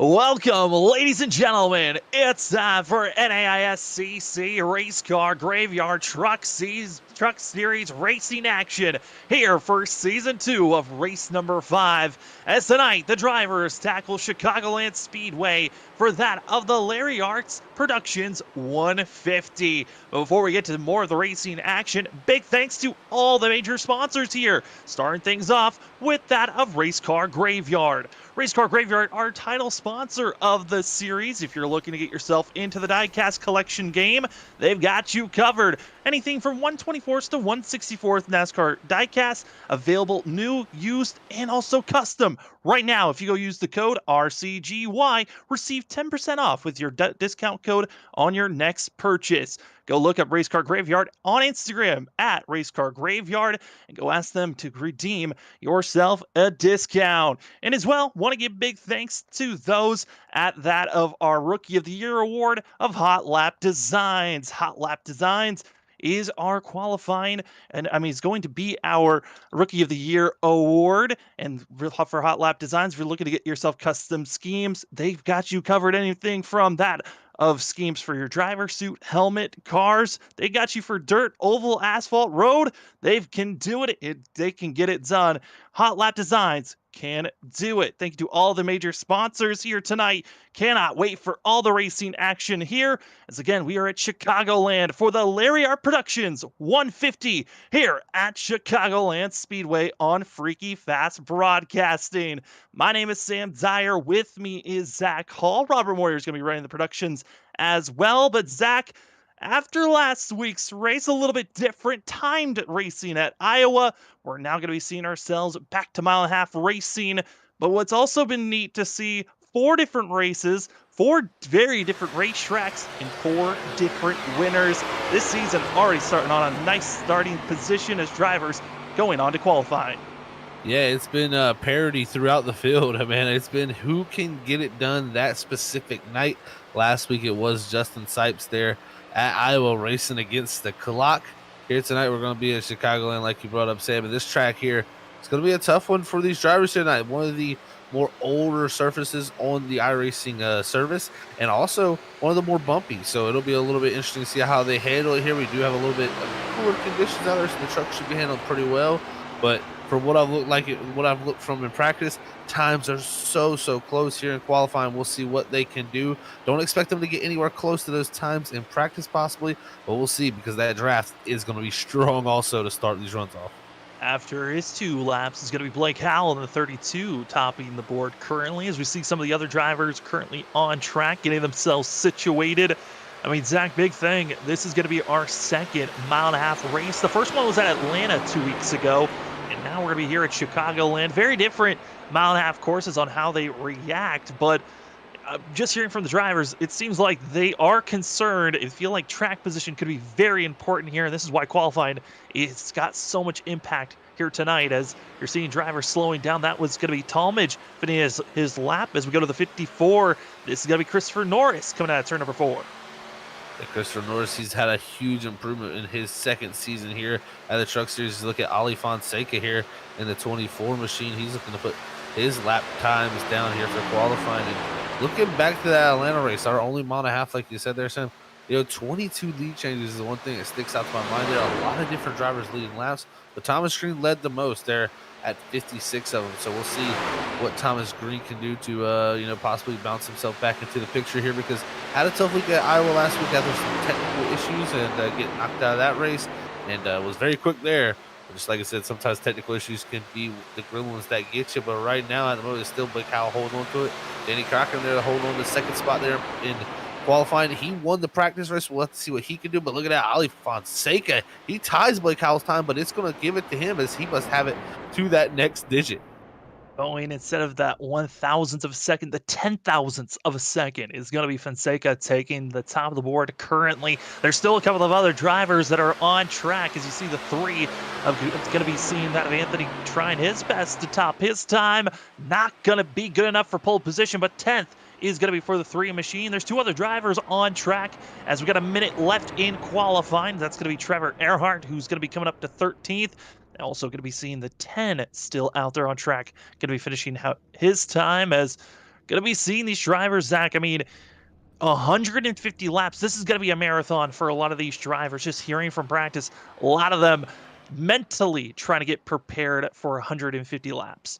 Welcome, ladies and gentlemen. It's time for NAISCC Race Car Graveyard Truck Series Racing Action here for Season 2 of race number 5. As tonight, the drivers tackle Chicagoland Speedway for that of the Larry Arts Productions 150. Before we get to more of the racing action, big thanks to all the major sponsors here, starting things off with that of Race Car Graveyard. Race Car Graveyard, our title sponsor of the series. If you're looking to get yourself into the diecast collection game, they've got you covered. Anything from 124th to 164th NASCAR diecast, available new, used, and also custom. Right now, if you go use the code RCGY, receive 10% off with your discount code on your next purchase. Go look up Race Car Graveyard on Instagram at Race Car Graveyard and go ask them to redeem yourself a discount. And as well, want to give big thanks to those at that of our Rookie of the Year award of Hot Lap Designs. Hot Lap Designs is our qualifying, and it's going to be our Rookie of the Year award. And for Hot Lap Designs, if you're looking to get yourself custom schemes, they've got you covered. Anything from that of schemes for your driver suit, helmet, cars. They got you for dirt, oval, asphalt, road. They can do it. They can get it done. Hot Lap Designs can do it. Thank you to all the major sponsors here tonight. Cannot wait for all the racing action here. As again, we are at Chicagoland for the Larry Art Productions 150 here at Chicagoland Speedway on Freaky Fast Broadcasting. My name is Sam Dyer. With me is Zach Hall. Robert Moyer is going to be running the productions as well. But Zach, after last week's race, a little bit different timed racing at Iowa, we're now going to be seeing ourselves back to mile and a half racing. But what's also been neat to see, 4 different races, 4 very different racetracks, and 4 different winners. This season already starting on a nice starting position as drivers going on to qualifying. Yeah, it's been parity throughout the field. Man, it's been who can get it done that specific night. Last week it was Justin Sipes there at Iowa racing against the clock. Here tonight we're going to be at Chicagoland, like you brought up, Sam. And this track here, it's going to be a tough one for these drivers tonight. One of the more older surfaces on the iRacing service, and also one of the more bumpy. So it'll be a little bit interesting to see how they handle it here. We do have a little bit of cooler conditions out there, so the truck should be handled pretty well. But for what I've looked from in practice, times are so close here in qualifying. We'll see what they can do. Don't expect them to get anywhere close to those times in practice possibly, but we'll see, because that draft is going to be strong also to start these runs off. After his 2 laps is going to be Blake Howell in the 32 topping the board currently, as we see some of the other drivers currently on track getting themselves situated. Zach, big thing. This is going to be our second mile and a half race. The first one was at Atlanta 2 weeks ago, and now we're going to be here at Chicagoland. Very different mile and a half courses on how they react, but just hearing from the drivers, it seems like they are concerned and feel like track position could be very important here, and this is why qualifying, it's got so much impact here tonight, as you're seeing drivers slowing down. That was going to be Talmadge finishing his lap as we go to the 54. This is going to be Christopher Norris coming out of turn number 4. Christopher Norris, he's had a huge improvement in his second season here at the Truck Series. Look at Ali Fonseca here in the 24 machine. He's looking to put his lap times down here for qualifying. And looking back to that Atlanta race, our only mile and a half, like you said there, Sam, 22 lead changes is the one thing that sticks out to my mind. There are a lot of different drivers leading laps, but Thomas Green led the most there at 56 of them. So we'll see what Thomas Green can do to, possibly bounce himself back into the picture here, because had a tough week at Iowa last week after some technical issues and getting knocked out of that race, and was very quick there. But just like I said, sometimes technical issues can be the grim ones that get you, but right now at the moment it's still Blake Howell holding on to it. Danny Crocker there to hold on to the second spot there in qualifying. He won the practice race. We'll have to see what he can do, but look at that, Ali Fonseca. He ties Blake Howell's time, but it's going to give it to him, as he must have it to that next digit. Going instead of that 1,000th of a second, the 10,000ths of a second is going to be Fonseca taking the top of the board currently. There's still a couple of other drivers that are on track, as you see the 3 of going to be seeing that of Anthony trying his best to top his time. Not going to be good enough for pole position, but 10th is going to be for the 3 machine. There's 2 other drivers on track as we got a minute left in qualifying. That's going to be Trevor Earhart, who's going to be coming up to 13th. Also going to be seeing the 10 still out there on track. Going to be finishing out his time, as Going to be seeing these drivers, Zach. I mean, 150 laps. This is going to be a marathon for a lot of these drivers. Just hearing from practice, a lot of them mentally trying to get prepared for 150 laps.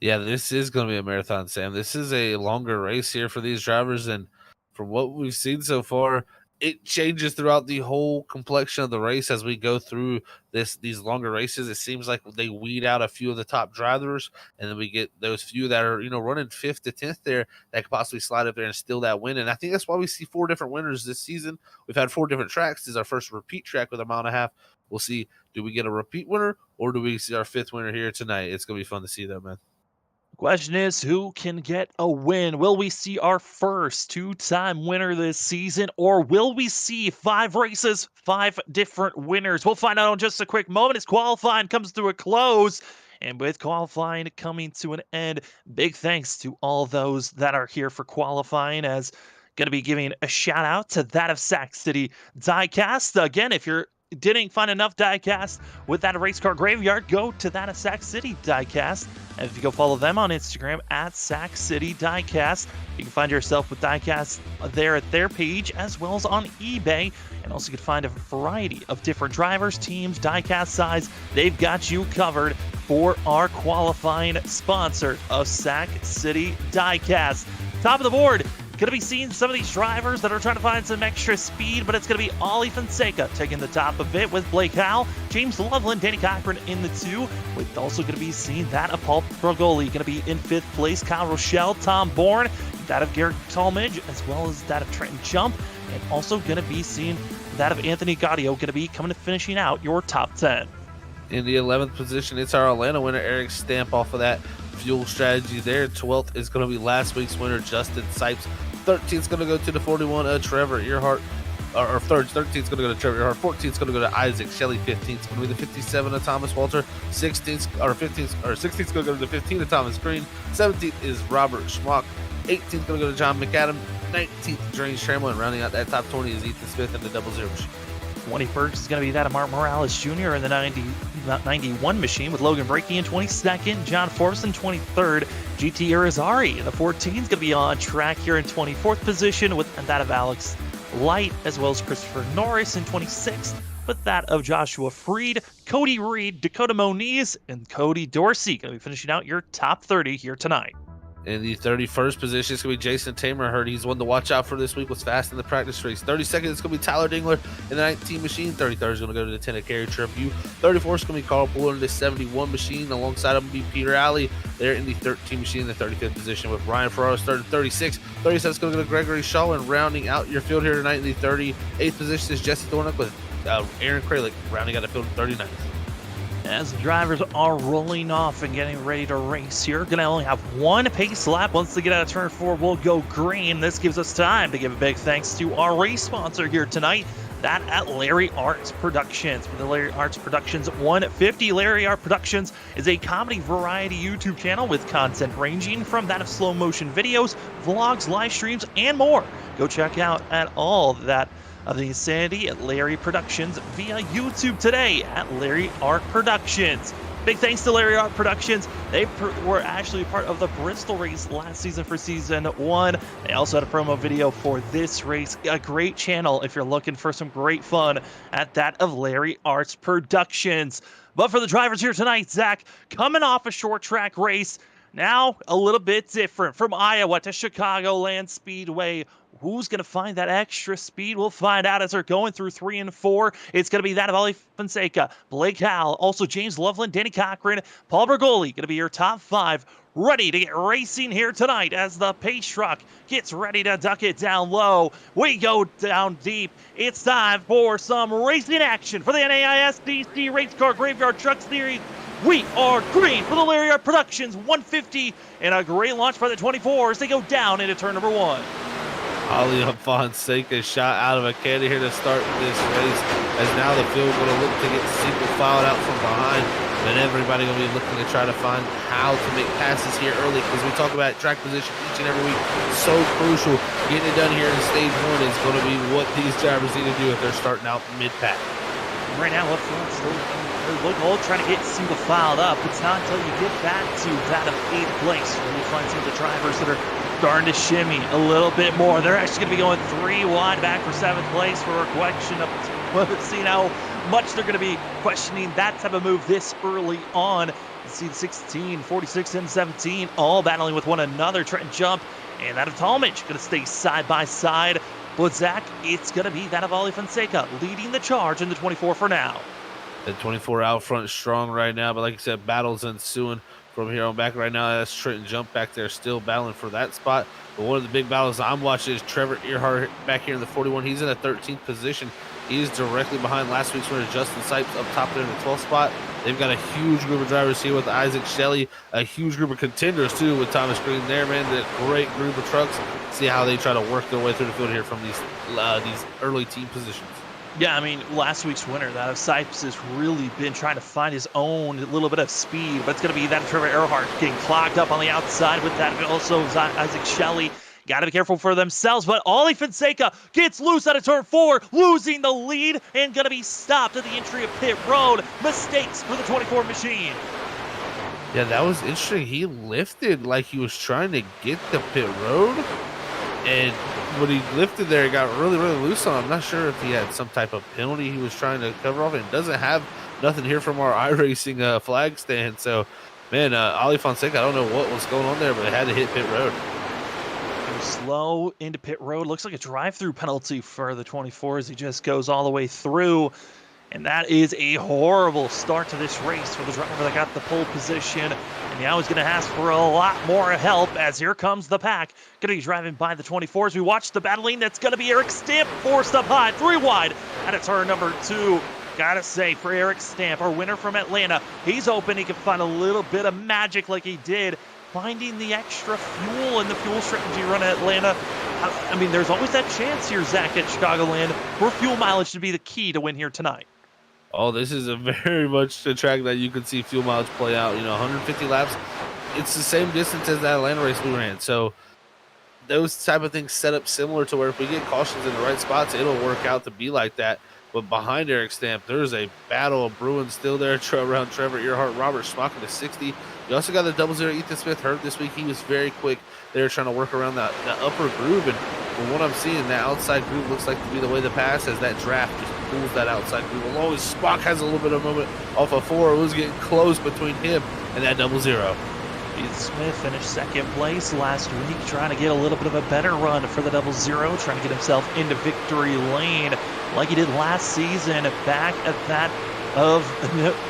Yeah, this is going to be a marathon, Sam. This is a longer race here for these drivers, and from what we've seen so far, it changes throughout the whole complexion of the race as we go through these longer races. It seems like they weed out a few of the top drivers, and then we get those few that are running 5th to 10th there that could possibly slide up there and steal that win. And I think that's why we see 4 different winners this season. We've had 4 different tracks. This is our first repeat track with a mile and a half. We'll see, do we get a repeat winner or do we see our 5th winner here tonight? It's going to be fun to see though, man. Question is, who can get a win? Will we see our first 2-time winner this season, or will we see 5 races, 5 different winners? We'll find out in just a quick moment as qualifying comes to a close. And with qualifying coming to an end, big thanks to all those that are here for qualifying, as going to be giving a shout out to that of Sac City Diecast. Again, if you're didn't find enough diecast with that race car graveyard, go to that of Sac City Diecast. And if you go follow them on Instagram at Sac City Diecast, you can find yourself with diecast there at their page, as well as on eBay. And also you can find a variety of different drivers, teams, diecast size. They've got you covered for our qualifying sponsor of Sac City Diecast. Top of the board, going to be seeing some of these drivers that are trying to find some extra speed, but it's going to be Ollie Fonseca taking the top of it with Blake Howell, James Loveland, Danny Cochran in the 2, with also going to be seeing that of Paul Brogoli, going to be in 5th place, Kyle Rochelle, Tom Bourne, that of Garrett Talmadge, as well as that of Trenton Jump, and also going to be seeing that of Anthony Gaudio, going to be coming to finishing out your top 10. In the 11th position, it's our Atlanta winner, Eric Stamp, off of that fuel strategy there. 12th is going to be last week's winner, Justin Sipes. 13th is going to go to the 41, Trevor Earhart. Or 13th is going to go to Trevor Earhart. 14th is going to go to Isaac Shelley. 15th is going to be the 57 of Thomas Walter. 16th is going to go to the 15 of Thomas Green. 17th is Robert Schmock. 18th is going to go to John McAdam. 19th, James Trammell, and rounding out that top 20 is Ethan Smith in the 00 machine. 21st is going to be that of Mark Morales Jr. in the 91 machine, with Logan Brakey in 22nd, John Forbes in 23rd, GT Irizarry in the 14th is going to be on track here in 24th position, with that of Alex Light, as well as Christopher Norris in 26th, with that of Joshua Freed, Cody Reed, Dakota Moniz, and Cody Dorsey going to be finishing out your top 30 here tonight. In the 31st position, it's going to be Jason Tamer. I heard he's one to watch out for this week. Was fast in the practice race. 32nd, it's going to be Tyler Dingler in the 19 machine. 33rd is going to go to the 10 of Kerry Tribute. 34th is going to be Carl Puller in the 71 machine. Alongside him will be Peter Alley there in the 13 machine in the 35th position, with Ryan Ferraro starting 36. 37th is going to go to Gregory Shaw, and rounding out your field here tonight in the 38th position is Jesse Thornock, with Aaron Kralik rounding out the field in 39th. As the drivers are rolling off and getting ready to race here, going to only have one pace lap. Once they get out of turn 4, we'll go green. This gives us time to give a big thanks to our race sponsor here tonight, that at Larry Arts Productions. With the Larry Arts Productions 150, Larry Art Productions is a comedy variety YouTube channel with content ranging from that of slow motion videos, vlogs, live streams, and more. Go check out at all that of the insanity at Larry Productions via YouTube today at Larry Art Productions. Big thanks to Larry Art Productions. They were actually part of the Bristol race last season for season 1. They also had a promo video for this race. A great channel if you're looking for some great fun at that of Larry Arts Productions. But for the drivers here tonight, Zach, coming off a short track race, now a little bit different from Iowa to Chicagoland Speedway. Who's going to find that extra speed? We'll find out as they're going through 3 and 4. It's going to be that of Ollie Fonseca, Blake Howell, also James Loveland, Danny Cochran, Paul Bergoli, going to be your top 5. Ready to get racing here tonight as the pace truck gets ready to duck it down low. We go down deep. It's time for some racing action for the NAISCC Race Car Graveyard Truck Series. We are green for the Larry Art Productions 150, and a great launch for the 24 as they go down into turn number 1. Ollie Fonseca shot out of a candy here to start this race, as now the field going to look to get single filed out from behind, and everybody going to be looking to try to find how to make passes here early, because we talk about track position each and every week. So crucial. Getting it done here in stage 1 is going to be what these drivers need to do if they're starting out mid-pack. Right now, up front, still look old trying to get single filed up. It's not until you get back to that of 8th place where you find some of the drivers that are starting to shimmy a little bit more. They're actually going to be going 3 wide back for 7th place for a question of seeing how much they're going to be questioning that type of move this early on. You see the 16, 46, and 17 all battling with one another, trying to jump. And that of Talmadge going to stay side by side. But Zach, it's going to be that of Ali Fonseca leading the charge in the 24 for now. The 24 out front strong right now, but like I said, battles ensuing from here on back right now. That's Trenton Jump back there still battling for that spot. But one of the big battles I'm watching is Trevor Earhart back here in the 41. He's in a 13th position. He's directly behind last week's winner, Justin Sipes, up top there in the 12th spot. They've got a huge group of drivers here with Isaac Shelley, a huge group of contenders, too, with Thomas Green there, man. A great group of trucks. See how they try to work their way through the field here from these early team positions. Yeah, I mean, last week's winner, that of Sipes, has really been trying to find his own little bit of speed, but it's going to be that of Trevor Earhart getting clogged up on the outside with that. Also, Isaac Shelley. Got to be careful for themselves, but Ali Fonseca gets loose out of turn 4, losing the lead, and going to be stopped at the entry of pit road. Mistakes for the 24 machine. Yeah, that was interesting. He lifted like he was trying to get the pit road, and when he lifted there, it got really, really loose on him. I'm not sure if he had some type of penalty he was trying to cover off, and doesn't have nothing here from our iRacing flag stand. So, man, Ali Fonseca, I don't know what was going on there, but it had to hit pit road. Slow into pit road. Looks like a drive-through penalty for the 24 as he just goes all the way through. And that is a horrible start to this race for the driver that got the pole position. And now he's going to ask for a lot more help as here comes the pack. Going to be driving by the 24s. We watch the battling. That's going to be Eric Stamp forced up high, 3 wide at a turn number 2. Gotta say, for Eric Stamp, our winner from Atlanta, he's hoping he can find a little bit of magic like he did finding the extra fuel in the fuel strategy run at Atlanta. I mean, there's always that chance here, Zach, at Chicagoland for fuel mileage to be the key to win here tonight. Oh, this is a very much a track that you can see fuel mileage play out. 150 laps. It's the same distance as that Atlanta race we ran. So those type of things set up similar to where if we get cautions in the right spots, it'll work out to be like that. But behind Eric Stamp, there's a battle of Bruins still there around Trevor Earhart, Robert Schmock to 60. You also got the 00 Ethan Smith hurt this week. He was very quick. They're trying to work around that upper groove. And from what I'm seeing, that outside groove looks like to be the way to pass as that draft just pulls that outside groove. Along Schmock has a little bit of moment off of 4. It was getting close between him and that 00. Ethan Smith finished 2nd place last week, trying to get a little bit of a better run for the 00, trying to get himself into victory lane like he did last season back at that of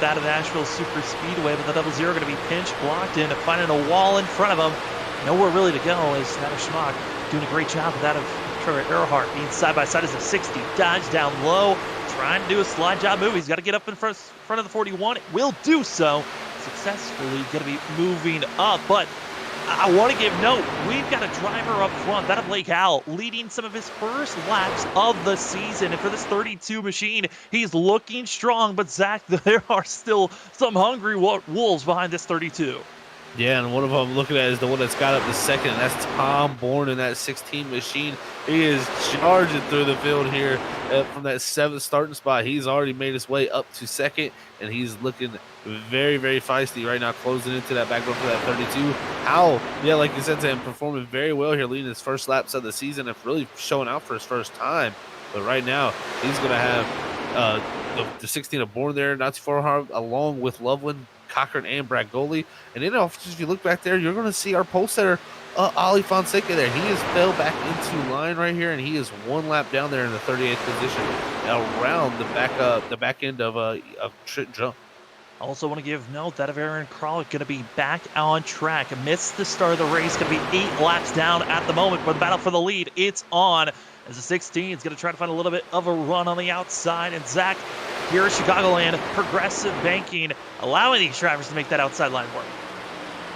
Nashville Super Speedway. But the 00 going to be pinch blocked in, finding a wall in front of him. Nowhere really to go as that of Schmock doing a great job with that of Trevor Earhart being side by side as a 60. Dodge down low, trying to do a slide job move. He's got to get up in front of the 41. It will do so. Successfully going to be moving up, but I want to give note, we've got a driver up front, that of Lake Howell, leading some of his first laps of the season. And for this 32 machine, he's looking strong, but Zach, there are still some hungry wolves behind this 32. Yeah, and one of them I'm looking at is the one that's got up to 2nd, and that's Tom Bourne in that 16 machine. He is charging through the field here from that 7th starting spot. He's already made his way up to 2nd, and he's looking very, very feisty right now, closing into that back row for that 32. Howell, yeah, like you said, Sam, performing very well here, leading his first laps of the season and really showing out for his first time. But right now, he's going to have the 16 of Bourne there, not too far, along with Loveland, Cochran, and Bragoli. And then if you look back there, you're going to see our pole setter, Ali Fonseca there. He has fell back into line right here, and he is 1 lap down there in the 38th position around the back end of Trenton Jump. Also want to give note that of Aaron Kralik going to be back on track. Missed the start of the race, going to be 8 laps down at the moment, but the battle for the lead, it's on. As the 16 is going to try to find a little bit of a run on the outside. And Zach, here at Chicagoland, progressive banking, allowing these drivers to make that outside line work.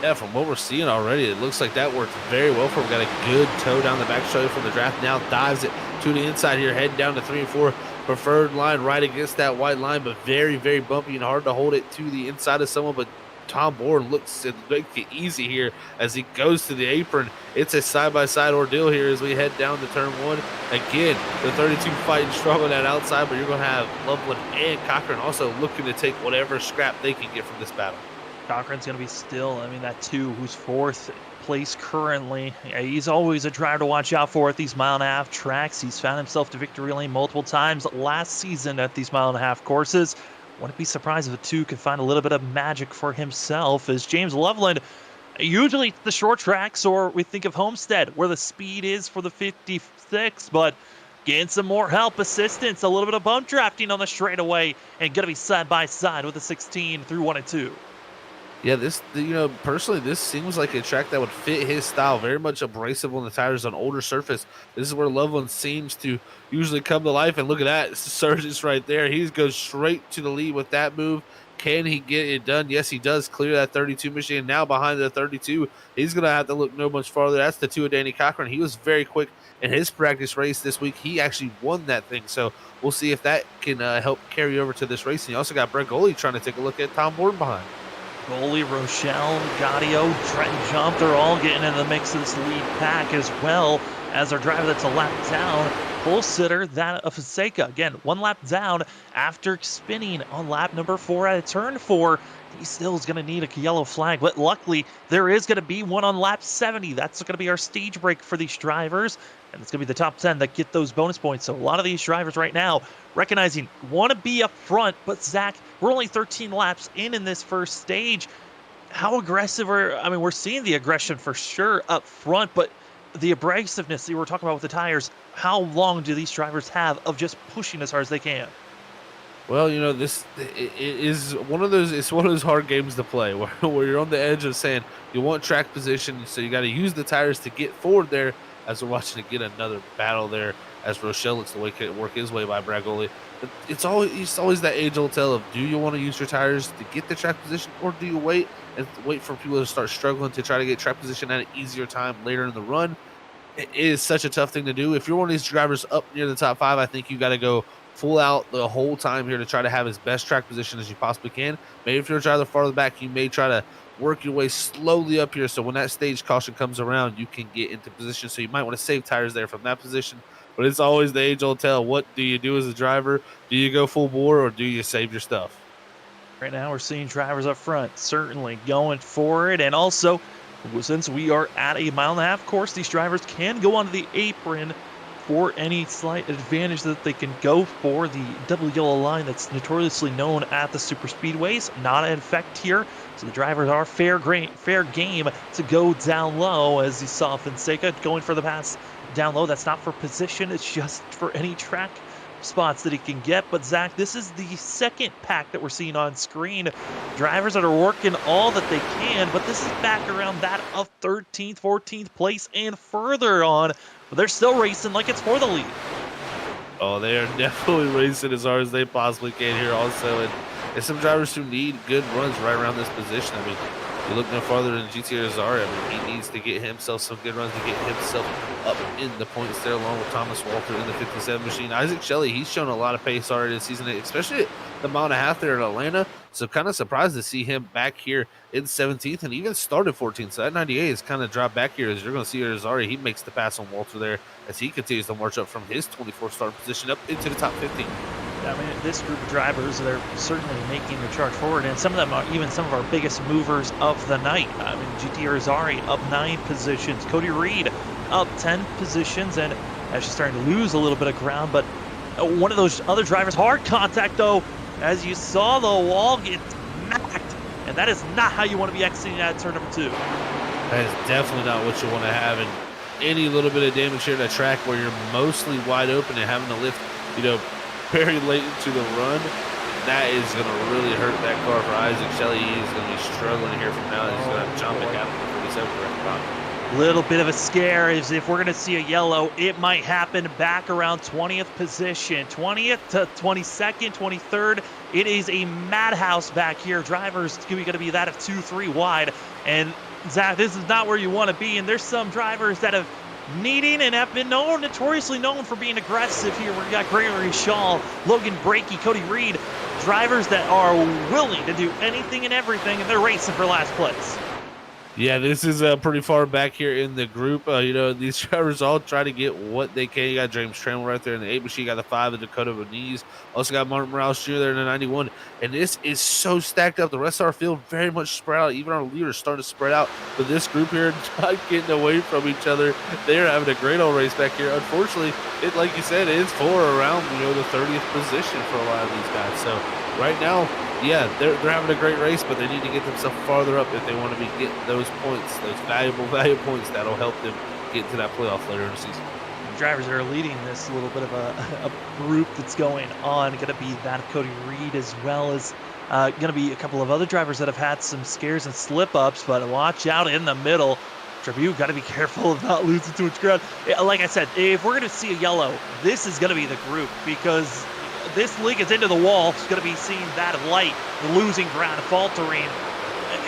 Yeah, from what we're seeing already, it looks like that worked very well for him. Got a good toe down the back straight from the draft. Now dives it to the inside here, heading down to 3 and 4. Preferred line right against that white line, but very, very bumpy and hard to hold it to the inside of someone. But Tom Bourne looks to make it easy here as he goes to the apron. It's a side-by-side ordeal here as we head down to turn one. Again, the 32 fighting strong on that outside, but you're going to have Loveland and Cochran also looking to take whatever scrap they can get from this battle. Cochran's going to be still, that 2 who's 4th place currently. He's always a driver to watch out for at these mile-and-a-half tracks. He's found himself to victory lane multiple times last season at these mile-and-a-half courses. Wouldn't be surprised if a 2 could find a little bit of magic for himself, as James Loveland, usually the short tracks, or we think of Homestead, where the speed is for the 56, but getting some more help, assistance, a little bit of bump drafting on the straightaway, and going to be side by side with the 16 through 1 and 2. Yeah, this, personally, this seems like a track that would fit his style. Very much abrasive on the tires on older surface. This is where Loveland seems to usually come to life. And look at that, Surges right there. He goes straight to the lead with that move. Can he get it done? Yes, he does. Clear that 32 machine. Now behind the 32, he's going to have to look no much farther. That's the 2 of Danny Cochran. He was very quick in his practice race this week. He actually won that thing. So we'll see if that can help carry over to this race. And you also got Brett Goley trying to take a look at Tom Bourne behind. Goley, Rochelle, Gaudio, Trenton Jump, they're all getting in the mix of this lead pack, as well as our driver that's a lap down, pole sitter, that of Fonseca. Again, 1 lap down after spinning on lap number 4 at turn 4. He still is going to need a yellow flag, but luckily there is going to be one on lap 70. That's going to be our stage break for these drivers, and it's going to be the top 10 that get those bonus points. So a lot of these drivers right now recognizing, want to be up front, but Zach, we're only 13 laps in this first stage. How aggressive we're seeing the aggression for sure up front, but the abrasiveness that you were talking about with the tires, how long do these drivers have of just pushing as hard as they can? Well, this is one of those. It's one of those hard games to play where you're on the edge of saying you want track position, so you got to use the tires to get forward there. As we're watching it get another battle there, as Rochelle looks to work his way by Bragoli. It's always that age-old tale of, do you want to use your tires to get the track position, or do you wait for people to start struggling to try to get track position at an easier time later in the run? It is such a tough thing to do. If you're one of these drivers up near the top 5, I think you got to go full out the whole time here to try to have as best track position as you possibly can. Maybe if you're a driver farther back, you may try to work your way slowly up here, so when that stage caution comes around, you can get into position. So you might want to save tires there from that position. But it's always the age-old tale. What do you do as a driver? Do you go full bore, or do you save your stuff? Right now we're seeing drivers up front certainly going for it, and also since we are at a mile-and-a-half course, these drivers can go onto the apron for any slight advantage that they can go for. The double yellow line that's notoriously known at the super speedways, not in effect here. So the drivers are fair game to go down low, as you saw Fonseca going for the pass down low. That's not for position, it's just for any track spots that he can get. But Zach, this is the second pack that we're seeing on screen. Drivers that are working all that they can, but this is back around that of 13th, 14th place and further on. But they're still racing like it's for the lead. Oh, they are definitely racing as hard as they possibly can here also. And there's some drivers who need good runs right around this position. You look no farther than GT Azari. He needs to get himself some good runs to get himself up in the points there, along with Thomas Walter in the 57 machine. Isaac Shelley, he's shown a lot of pace already this season, especially at the mile and a half there in Atlanta. So kind of surprised to see him back here in 17th and even started 14th. So that 98 is kind of dropped back here, as you're going to see Azari. He makes the pass on Walter there as he continues to march up from his 24th start position up into the top 15. This group of drivers, they're certainly making the charge forward, and some of them are even some of our biggest movers of the night. GT Azari up 9 positions, Cody Reed up 10 positions, and actually starting to lose a little bit of ground. But one of those other drivers, hard contact though, as you saw the wall get smacked, and that is not how you want to be exiting at turn number 2. That is definitely not what you want to have, and any little bit of damage here to that track where you're mostly wide open and having to lift, very late into the run, that is going to really hurt that car for Isaac Shelley. He's going to be struggling here from now. He's going to jump back out of the 47 correct spot. Little bit of a scare is if we're going to see a yellow, it might happen back around 20th position. 20th to 22nd, 23rd. It is a madhouse back here. Drivers going to be that of 2-3 wide. And Zach, this is not where you want to be. And there's some drivers that have needing and have been notoriously known for being aggressive here. We got Gregory Shaw, Logan Brakey, Cody Reed, drivers that are willing to do anything and everything, and they're racing for last place. Yeah, this is pretty far back here in the group. These drivers all try to get what they can. You got James Trammell right there in the 8 machine. You got the 5 of Dakota Beniz. Also got Martin Morales Jr. there in the 91. And this is so stacked up. The rest of our field very much spread out. Even our leaders starting to spread out. But this group here not getting away from each other. They're having a great old race back here. Unfortunately, like you said, it's for around the 30th position for a lot of these guys. So right now, yeah, they're having a great race, but they need to get themselves farther up if they want to be getting those points, those valuable points that'll help them get to that playoff later in the season. The drivers that are leading this little bit of a group that's going on, going to be that of Cody Reed, as well as going to be a couple of other drivers that have had some scares and slip-ups, but watch out in the middle. Tribute, got to be careful of not losing too much ground. Like I said, if we're going to see a yellow, this is going to be the group, because this league is into the wall. It's going to be seeing that of light, the losing ground, faltering.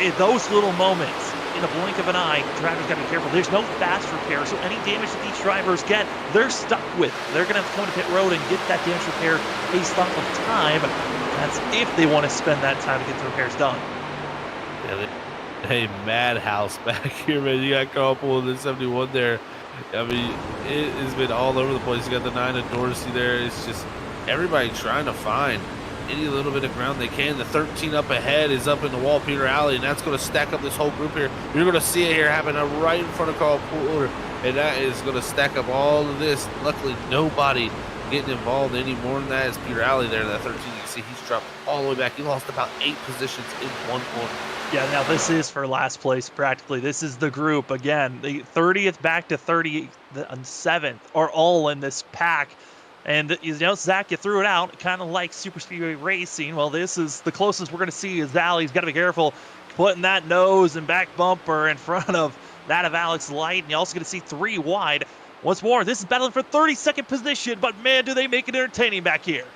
In those little moments, in a blink of an eye, drivers got to be careful. There's no fast repair, so any damage that these drivers get, they're stuck with. They're going to have to come to pit road and get that damage repair based off of time. That's if they want to spend that time to get the repairs done. Yeah, hey, madhouse back here, man. You got Carl pulling the 71 there. I mean, it has been all over the place. You got the 9 of Dorsey there. It's just everybody trying to find any little bit of ground they can. The 13 up ahead is up in the wall, Peter Alley, and that's going to stack up this whole group here. You're going to see it here happening right in front of Carl Pooler, and that is going to stack up all of this. Luckily, nobody getting involved any more than that is Peter Alley there. That 13, you can see he's dropped all the way back. He lost about 8 positions in one corner. Yeah, now this is for last place practically. This is the group. Again, the 30th back to 37th are all in this pack. And, Zach, you threw it out, kind of like Super Speedway Racing. Well, this is the closest we're going to see is Alley's got to be careful putting that nose and back bumper in front of that of Alex Light. And you're also going to see 3 wide. Once more, this is battling for 32nd position, but, man, do they make it entertaining back here.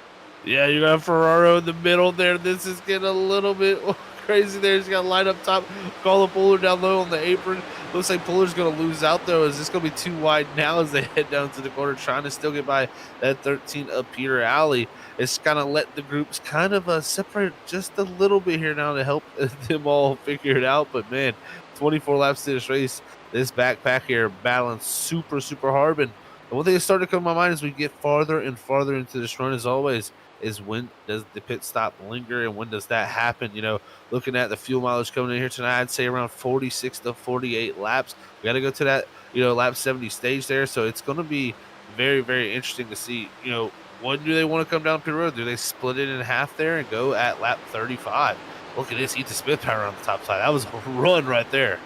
Yeah, you got Ferraro in the middle there. This is getting a little bit crazy there. He's got to line up top, call the Puller down low on the apron. Looks like Puller's going to lose out, though. Is this going to be too wide now as they head down to the corner, trying to still get by that 13 of Peter Alley? It's kind of let the groups kind of separate just a little bit here now to help them all figure it out. But, man, 24 laps to this race. This backpack here battling super, super hard. And the one thing that started to come to my mind as we get farther and farther into this run, as always, is when does the pit stop linger and when does that happen? Looking at the fuel mileage coming in here tonight, I'd say around 46 to 48 laps. We got to go to that, lap 70 stage there. So it's going to be very, very interesting to see, when do they want to come down pit road? Do they split it in half there and go at lap 35? Look at this, eat the spit power on the top side. That was a run right there.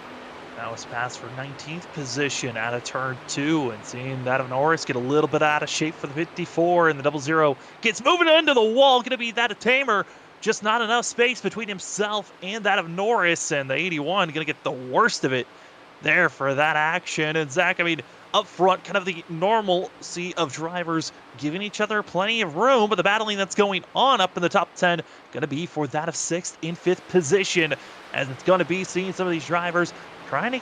That was passed for 19th position out of turn 2, and seeing that of Norris get a little bit out of shape for the 54, and the 00 gets moving into the wall. Going to be that of Tamer. Just not enough space between himself and that of Norris, and the 81 going to get the worst of it there for that action. And Zach, up front, kind of the normalcy of drivers giving each other plenty of room, but the battling that's going on up in the top 10 going to be for that of 6th and 5th position, as it's going to be seeing some of these drivers trying to,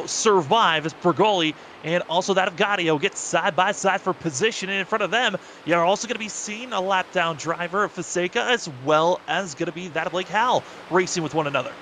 survive as Pergoli and also that of Gaudio get side by side for position. And in front of them, you're also going to be seeing a lap down driver of Fonseca, as well as going to be that of Blake Howell racing with one another.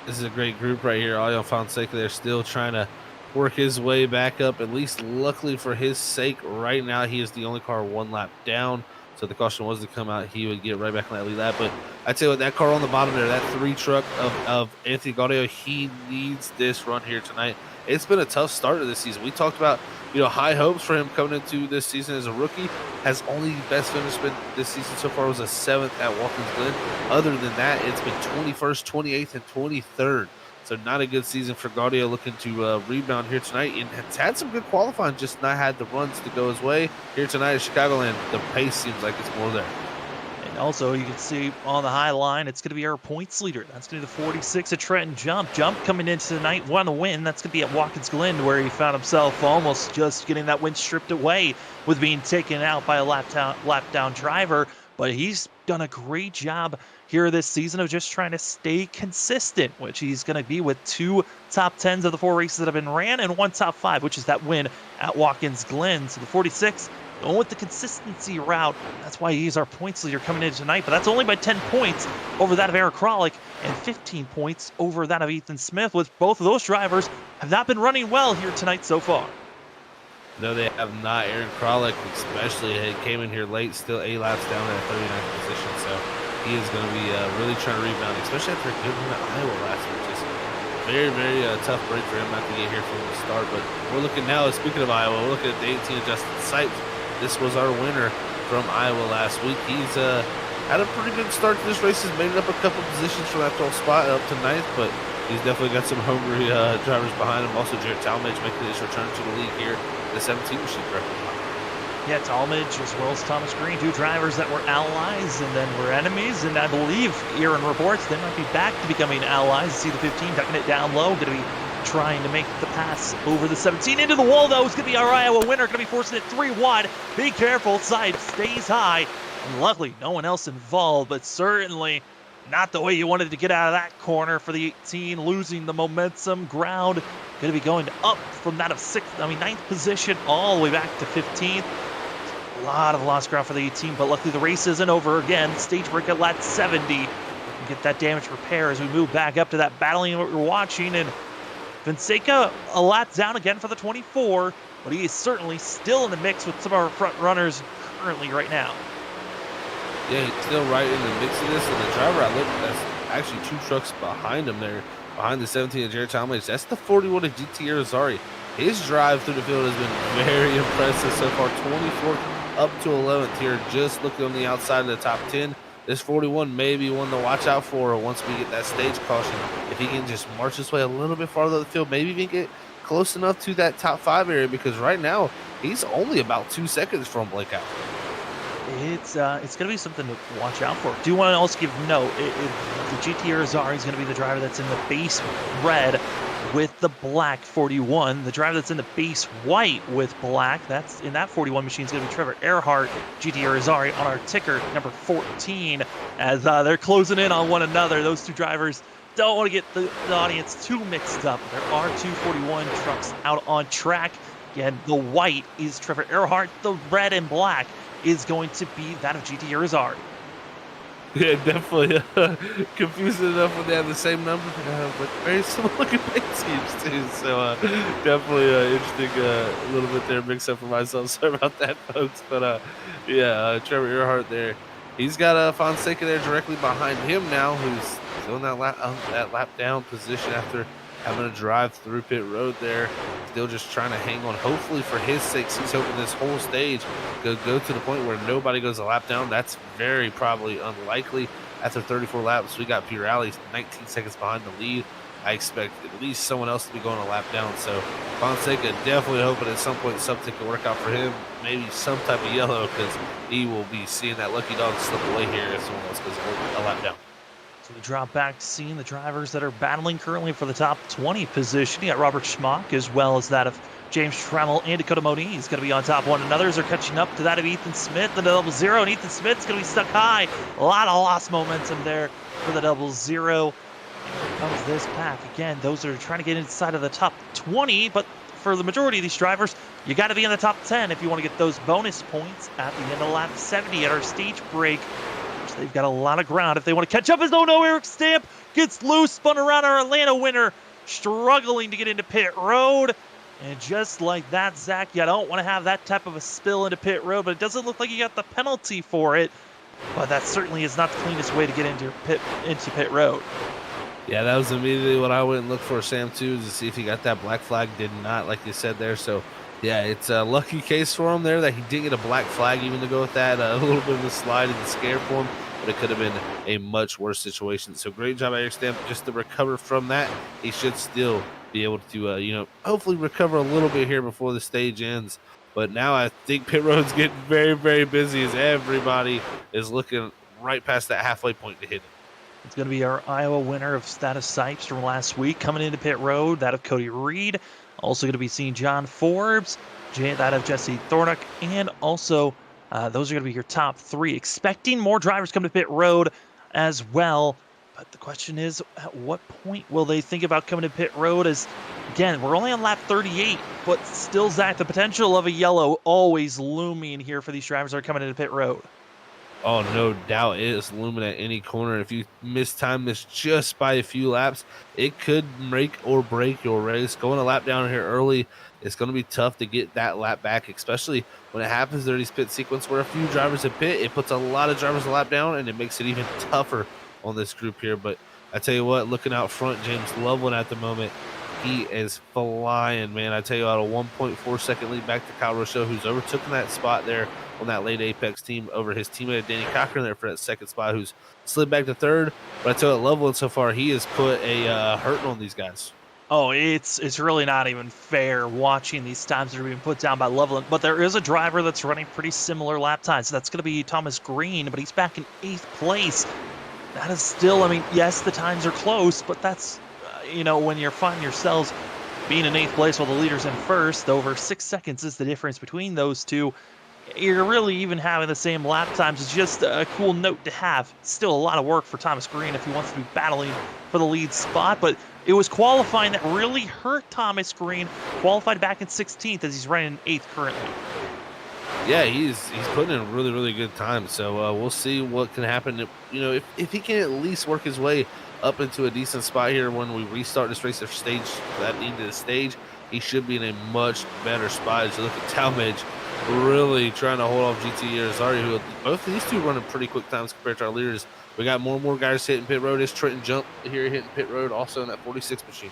This is a great group right here. Alio Fonseca, they're still trying to work his way back up. At least luckily for his sake, right now he is the only car 1 lap down. So the caution was to come out, he would get right back on that lead lap. But I tell you what, that car on the bottom there, that 3 truck of Anthony Gaudio, he needs this run here tonight. It's been a tough start to this season. We talked about, high hopes for him coming into this season as a rookie. Has only best finish been this season so far was a 7th at Watkins Glen. Other than that, it's been 21st, 28th, and 23rd. So not a good season for Gaudio, looking to rebound here tonight. And has had some good qualifying, just not had the runs to go his way. Here tonight at Chicagoland, the pace seems like it's more there. And also, you can see on the high line, it's going to be our points leader. That's going to be the 46 at Trenton Jump. Jump coming into tonight, won the win. That's going to be at Watkins Glen, where he found himself almost just getting that win stripped away with being taken out by a lap down driver. but he's done a great job here this season of just trying to stay consistent, which he's going to be with 2 top 10s of the 4 races that have been ran and 1 top 5, which is that win at Watkins Glen. So the 46 going with the consistency route. That's why he's our points leader coming in tonight, but that's only by 10 points over that of Eric Kralik and 15 points over that of Ethan Smith, with both of those drivers have not been running well here tonight so far. No, they have not. Aaron Kralik especially came in here late, still 8 laps down at 39th position. So he is going to be really trying to rebound, especially after a good win at Iowa last week. Just very, very tough break for him not to get here from the start. But we're looking now, speaking of Iowa, we're looking at the 18 Justin Sipes. This was our winner from Iowa last week. He's had a pretty good start to this race. He's made it up a couple positions from that 12th spot up to 9th, but he's definitely got some hungry drivers behind him. Also, Jared Talmadge making his return to the league here. The 17 machine correctly. Yeah, Talmadge as well as Thomas Green, 2 drivers that were allies and then were enemies. And I believe Aaron reports they might be back to becoming allies. See the 15 ducking it down low, going to be trying to make the pass over the 17 into the wall, though. It's going to be our Iowa winner, going to be forcing it 3 wide. Be careful, side stays high. And luckily, no one else involved, but certainly not the way you wanted to get out of that corner for the 18, losing the momentum. Ground going to be going up from that of 9th position all the way back to 15th. A lot of lost ground for the 18, but luckily the race isn't over again. Stage break at lap 70. Get that damage repair as we move back up to that battling what we're watching. And Fonseca a lap down again for the 24, but he is certainly still in the mix with some of our front runners currently right now. Yeah, he's still right in the mix of this, and the driver I looked, that's actually 2 trucks behind him there, behind the 17 of Jared Talmadge. That's the 41 of GT Irizarry. His drive through the field has been very impressive so far. 24th up to 11th here, just looking on the outside of the top 10. This 41 may be one to watch out for once we get that stage caution. If he can just march his way a little bit farther up the field, maybe even get close enough to that top 5 area, because right now he's only about 2 seconds from Blake out. It's going to be something to watch out for. Do want to also give note, the GT Irizarry is going to be the driver that's in the base red with the black 41. The driver that's in the base white with black, that's in that 41 machine, is going to be Trevor Earhart, GT Irizarry, on our ticker number 14. As they're closing in on one another, those 2 drivers don't want to get the audience too mixed up. There are 2 41 trucks out on track. Again, the white is Trevor Earhart, the red and black is going to be that of GT Irizarry. Yeah, definitely confusing enough when they have the same number, but very similar looking paint schemes too. So definitely interesting, a little bit there mix up for myself. Sorry about that, folks. But yeah, Trevor Earhart there. He's got Fonseca there directly behind him now, who's still in that lap down position after having to drive through pit road there. Still just trying to hang on. Hopefully for his sake, he's hoping this whole stage go to the point where nobody goes a lap down. That's very probably unlikely. After 34 laps, we got Pirelli 19 seconds behind the lead. I expect at least someone else to be going a lap down. So Fonseca definitely hoping at some point something can work out for him. Maybe some type of yellow, because he will be seeing that lucky dog slip away here if someone else goes a lap down. So we drop back to seeing the drivers that are battling currently for the top 20 position. You got Robert Schmock as well as that of James Trammell and Dakota Moniz going to be on top of one another as they're catching up to that of Ethan Smith, the double zero, and Ethan Smith's going to be stuck high. A lot of lost momentum there for the double zero. And here comes this pack. Again, those are trying to get inside of the top 20, but for the majority of these drivers, you got to be in the top 10 if you want to get those bonus points at the end of lap 70 at our stage break. They've got a lot of ground if they want to catch up. As no, Eric Stamp gets loose, spun around our Atlanta winner, struggling to get into pit road. And just like that, Zach, you don't want to have that type of a spill into pit road, but it doesn't look like you got the penalty for it. But that certainly is not the cleanest way to get into pit road. Yeah, that was immediately what I went and looked for, Sam, too, to see if he got that black flag. Did not, like you said there. So, yeah, it's a lucky case for him there that he did get a black flag even to go with that. A little bit of a slide and scare for him, but it could have been a much worse situation. So great job, Eric Stamp, just to recover from that. He should still be able to, hopefully recover a little bit here before the stage ends. But now I think pit road's getting very, very busy as everybody is looking right past that halfway point to hit it. It's going to be our Iowa winner of Status Sipes from last week coming into pit road, that of Cody Reed. Also going to be seeing John Forbes, that of Jesse Thornock, and also Those are going to be your top 3. Expecting more drivers come to pit road as well. But the question is, at what point will they think about coming to pit road? As, again, we're only on lap 38, but still, Zach, the potential of a yellow always looming here for these drivers that are coming into pit road. Oh, no doubt. It is looming at any corner. If you mistime this just by a few laps, it could make or break your race. Going a lap down here early, it's going to be tough to get that lap back, especially when it happens during these pit sequence where a few drivers have pit. It puts a lot of drivers a lap down, and it makes it even tougher on this group here. But I tell you what, looking out front, James Loveland at the moment, he is flying, man. I tell you, out a 1.4 second lead back to Kyle Rochelle, who's overtaken that spot there on that late Apex team over his teammate Danny Cochran there for that second spot, who's slid back to third. But I tell you, Loveland so far, he has put a hurting on these guys. Oh, it's really not even fair watching these times that are being put down by Loveland. But there is a driver that's running pretty similar lap times. That's going to be Thomas Green, but he's back in 8th place. That is still, I mean, yes, the times are close, but that's, when you're finding yourselves being in 8th place while the leader's in 1st, over 6 seconds is the difference between those two. You're really even having the same lap times. It's just a cool note to have. Still a lot of work for Thomas Green if he wants to be battling for the lead spot, but it was qualifying that really hurt Thomas Green. Qualified back in 16th as he's running in 8th currently. Yeah, he's putting in a really, really good time. So we'll see what can happen. If he can at least work his way up into a decent spot here when we restart this race at stage that end of the stage, he should be in a much better spot. As you look at Talmadge really trying to hold off GT Irizarry, who both of these two running pretty quick times compared to our leaders. We got more and more guys hitting pit road. It's Trenton Jump here hitting pit road, also in that 46 machine.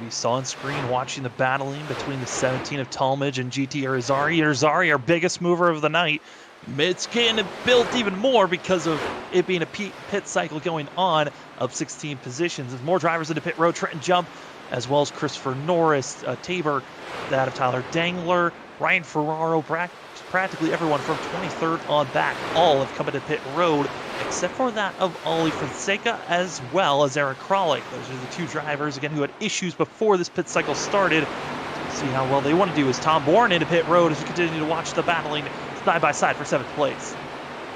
We saw on screen watching the battling between the 17 of Talmadge and GT Irizarry. Irizarry, our biggest mover of the night. It's getting built even more because of it being a pit cycle going on of 16 positions. With more drivers into pit road, Trenton Jump, as well as Christopher Norris, Tabor, that of Tyler Dangler, Ryan Ferraro, practically everyone from 23rd on back, all have come into pit road, except for that of Ollie Fonseca as well as Eric Kralik. Those are the two drivers, again, who had issues before this pit cycle started. See how well they want to do is Tom Bourne into pit road as we continue to watch the battling side by side for 7th place.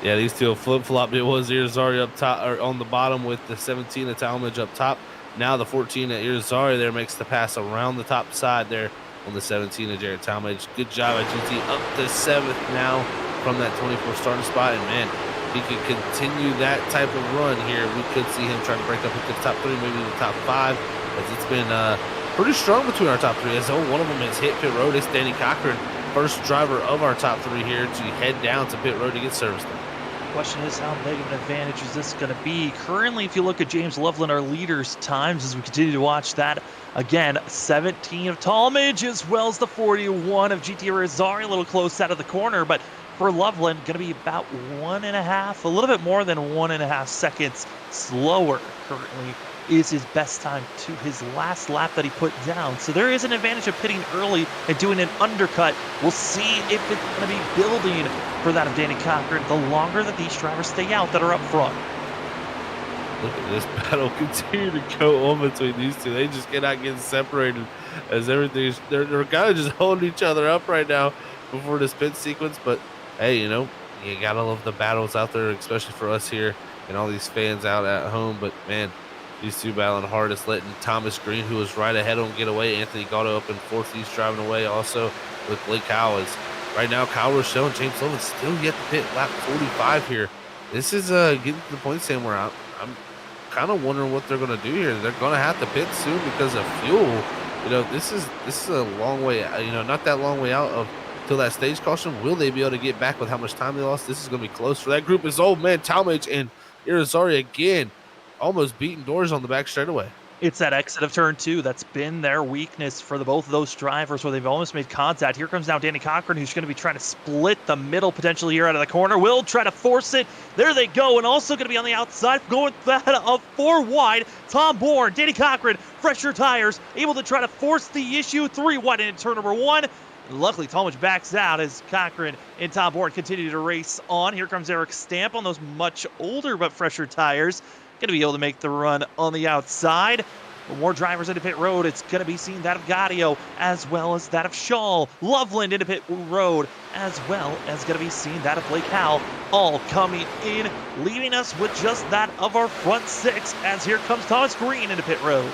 Yeah, these two flip-flopped. It was Irizarry up top, or on the bottom with the 17 at Talmadge up top. Now the 14 at Irizarry there makes the pass around the top side there on the 17 of Jared Talmadge. Good job at GT up to 7th now from that 24 starting spot. And man, he could continue that type of run here. We could see him trying to break up into the top 3, maybe the top 5, as it's been pretty strong between our top 3. As one of them has hit pit road. It's Danny Cochran, first driver of our top 3 here to head down to pit road to get service done. Question is, how big of an advantage is this going to be? Currently, if you look at James Loveland, our leader's times, as we continue to watch that, again, 17 of Talmadge, as well as the 41 of GT Irizarry, a little close out of the corner, but for Loveland, going to be about 1.5, a little bit more than 1.5 seconds slower currently is his best time to his last lap that he put down. So there is an advantage of pitting early and doing an undercut. We'll see if it's going to be building for that of Danny Cochran the longer that these drivers stay out that are up front. Look at this battle continue to go on between these two. They just cannot get separated as everything is, they're kind of just holding each other up right now before this pit sequence. But hey, you gotta love the battles out there, especially for us here and all these fans out at home. But man, these two battling hard. It's letting Thomas Green, who was right ahead of him, get away. Anthony Gatto up in 4th. He's driving away also with Blake Howell. Right now, Kyle Rochelle and James Loveland still yet to pit lap 45 here. This is getting to the point, Sam, where I'm kind of wondering what they're going to do here. They're going to have to pit soon because of fuel. This is a long way, not that long way out of till that stage caution. Will they be able to get back with how much time they lost? This is going to be close for that group. Is old man Talmadge and Irizarry again, almost beating doors on the back straightaway. It's that exit of turn 2 that's been their weakness for both of those drivers, where they've almost made contact. Here comes now Danny Cochran, who's going to be trying to split the middle potentially here out of the corner. Will try to force it. There they go, and also going to be on the outside, going that of 4 wide. Tom Bourne, Danny Cochran, fresher tires, able to try to force the issue. 3 wide into turn number 1. Luckily, Talmadge backs out as Cochran and Tom Bourne continue to race on. Here comes Eric Stamp on those much older but fresher tires. Going to be able to make the run on the outside. More drivers into pit road. It's going to be seen that of Gaudio as well as that of Shaw. Loveland into pit road as well as going to be seen that of Blake Howell, all coming in, leaving us with just that of our front six as here comes Thomas Green into pit road.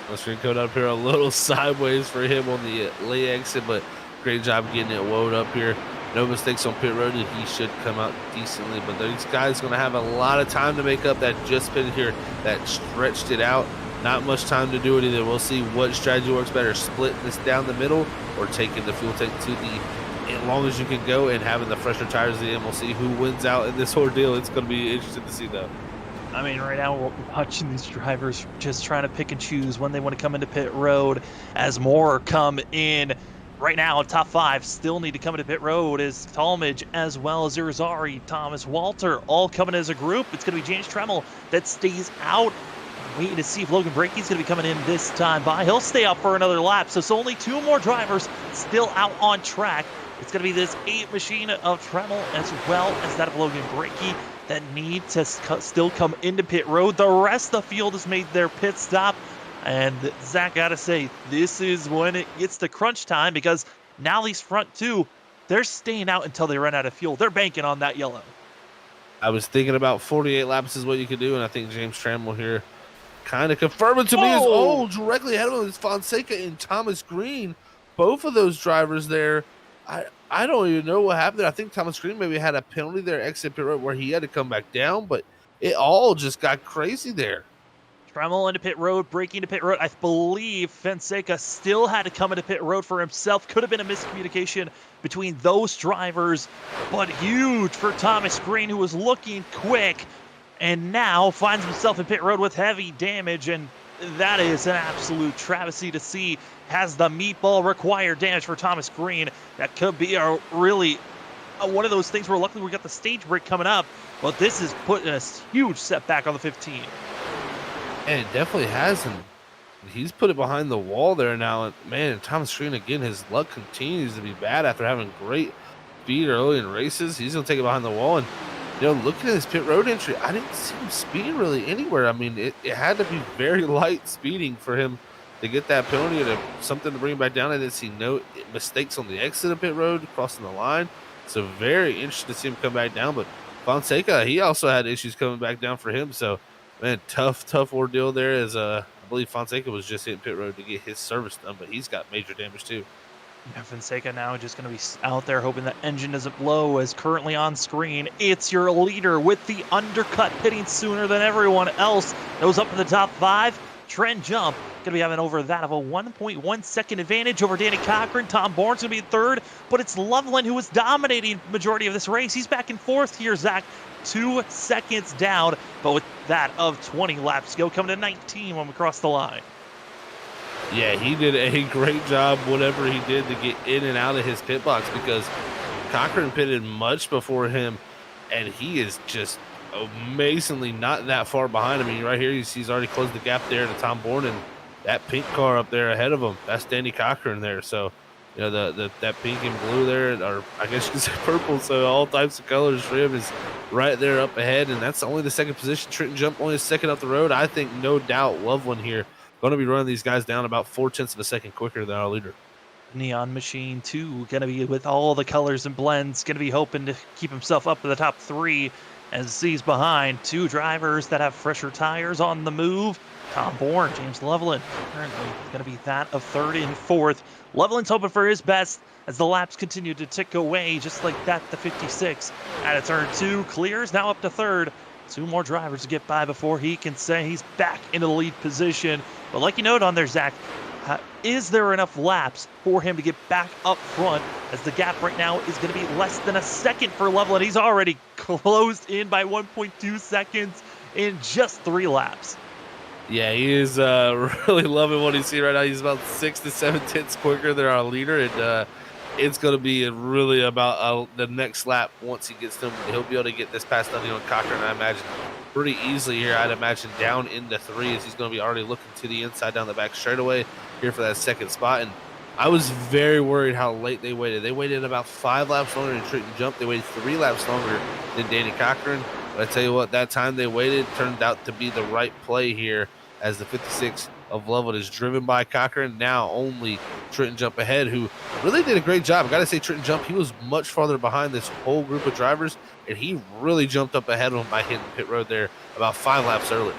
Thomas Green coming up here a little sideways for him on the late exit, but great job getting it woed up here. No mistakes on pit road, and he should come out decently. But these guys going to have a lot of time to make up that just pit here that stretched it out. Not much time to do it either. We'll see what strategy works better, splitting this down the middle or taking the fuel tank to the as long as you can go and having the fresher tires at the end. We'll see who wins out in this ordeal. It's going to be interesting to see, though. I mean, right now we're watching these drivers just trying to pick and choose when they want to come into pit road as more come in. Right now, top five still need to come into pit road is Talmadge as well as Irizarry, Thomas, Walter, all coming as a group. It's going to be James Tremmel that stays out. Waiting to see if Logan Breakey's going to be coming in this time by. He'll stay out for another lap, so it's only two more drivers still out on track. It's going to be this 8 machine of Tremmel as well as that of Logan Breakey that need to still come into pit road. The rest of the field has made their pit stop. And Zach, gotta say, this is when it gets to crunch time because now these front two, they're staying out until they run out of fuel. They're banking on that yellow. I was thinking about 48 laps is what you could do, and I think James Trammell here kind of confirming to me is directly ahead of him is Fonseca and Thomas Green. Both of those drivers there. I don't even know what happened there. I think Thomas Green maybe had a penalty there, exit pit road, where he had to come back down, but it all just got crazy there. Tremmel into pit road, breaking to pit road. I believe Fonseca still had to come into pit road for himself. Could have been a miscommunication between those drivers, but huge for Thomas Green, who was looking quick and now finds himself in pit road with heavy damage, and that is an absolute travesty to see. Has the meatball required damage for Thomas Green? That could be a really one of those things where luckily we got the stage break coming up, but this is putting a huge setback on the 15. And it definitely has him. He's put it behind the wall there now. And man, Thomas Green, again, his luck continues to be bad after having great speed early in races. He's going to take it behind the wall. And, you know, looking at his pit road entry, I didn't see him speeding really anywhere. I mean, it had to be very light speeding for him to get that penalty or something to bring him back down. I didn't see no mistakes on the exit of pit road, crossing the line. So very interesting to see him come back down. But Fonseca, he also had issues coming back down for him. So, man, tough ordeal there as I believe Fonseca was just hitting pit road to get his service done, but he's got major damage too. Yeah, Fonseca now just going to be out there hoping the engine doesn't blow. As currently on screen, it's your leader with the undercut pitting sooner than everyone else. Goes up to the top 5. Trend jump. Going to be having over that of a 1.1 second advantage over Danny Cochran. Tom Bourne's going to be third, but it's Loveland who was dominating the majority of this race. He's back in fourth here, Zach. 2 seconds down, but with that of 20 laps to go, coming to 19 when we cross the line. Yeah, he did a great job, whatever he did, to get in and out of his pit box because Cochran pitted much before him, and he is just amazingly not that far behind. I mean, right here, he's already closed the gap there to Tom Bourne, and that pink car up there ahead of him, that's Danny Cochran there. So, you know, that pink and blue there, or I guess you could say purple, so all types of colors for him is right there up ahead, and that's only the second position. Trenton Jump only a second up the road. I think no doubt Loveland here going to be running these guys down about 0.4 of a second quicker than our leader. Neon Machine 2 going to be with all the colors and blends, going to be hoping to keep himself up to the top 3 as he's behind 2 drivers that have fresher tires on the move. Tom Bourne, James Loveland, currently going to be that of 3rd and 4th. Loveland's hoping for his best as the laps continue to tick away, just like that, the 56 out of turn 2 clears, now up to 3rd. 2 more drivers to get by before he can say he's back into the lead position. But like you noted on there, Zach, is there enough laps for him to get back up front, as the gap right now is going to be less than a second for Loveland. He's already closed in by 1.2 seconds in just 3 laps. Yeah, he is really loving what he's seeing right now. He's about 6 to 7 tenths quicker than our leader, and it's going to be really about the next lap. Once he gets to him, he'll be able to get this past nothing on Cochran, I imagine, pretty easily here. I'd imagine down into 3 as he's going to be already looking to the inside down the back straightaway here for that second spot. And I was very worried how late they waited. They waited about 5 laps longer than Trenton Jump. They waited 3 laps longer than Danny Cochran. But I tell you what, that time they waited turned out to be the right play here as the 56 of Loveland is driven by Cochran. Now only Trenton Jump ahead, who really did a great job. I got to say, Trenton Jump, he was much farther behind this whole group of drivers, and he really jumped up ahead of them by hitting pit road there about 5 laps earlier.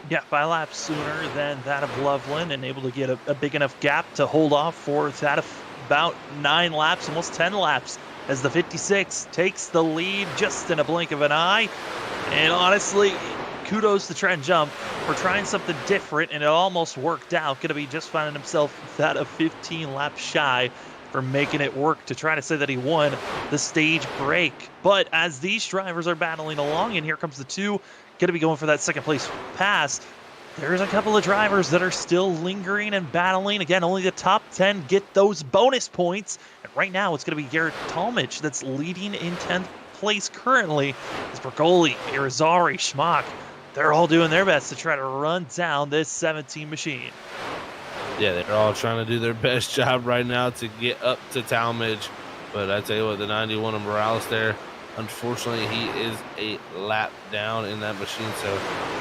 Yeah, 5 laps sooner than that of Loveland, and able to get a big enough gap to hold off for that of about 9 laps, almost 10 laps, as the 56 takes the lead just in a blink of an eye. And honestly, kudos to Trenton Jump for trying something different, and it almost worked out. Going to be just finding himself that of 15 laps shy for making it work to try to say that he won the stage break. But as these drivers are battling along, and here comes the 2 going to be going for that second place pass, there's a couple of drivers that are still lingering and battling. Again, only the top 10 get those bonus points. And right now, it's going to be Garrett Talmadge that's leading in 10th place currently. It's Bergoli, Irizarry, Schmock. They're all doing their best to try to run down this 17 machine. Yeah, they're all trying to do their best job right now to get up to Talmadge. But I tell you what, the 91 of Morales there, unfortunately, he is a lap down in that machine, so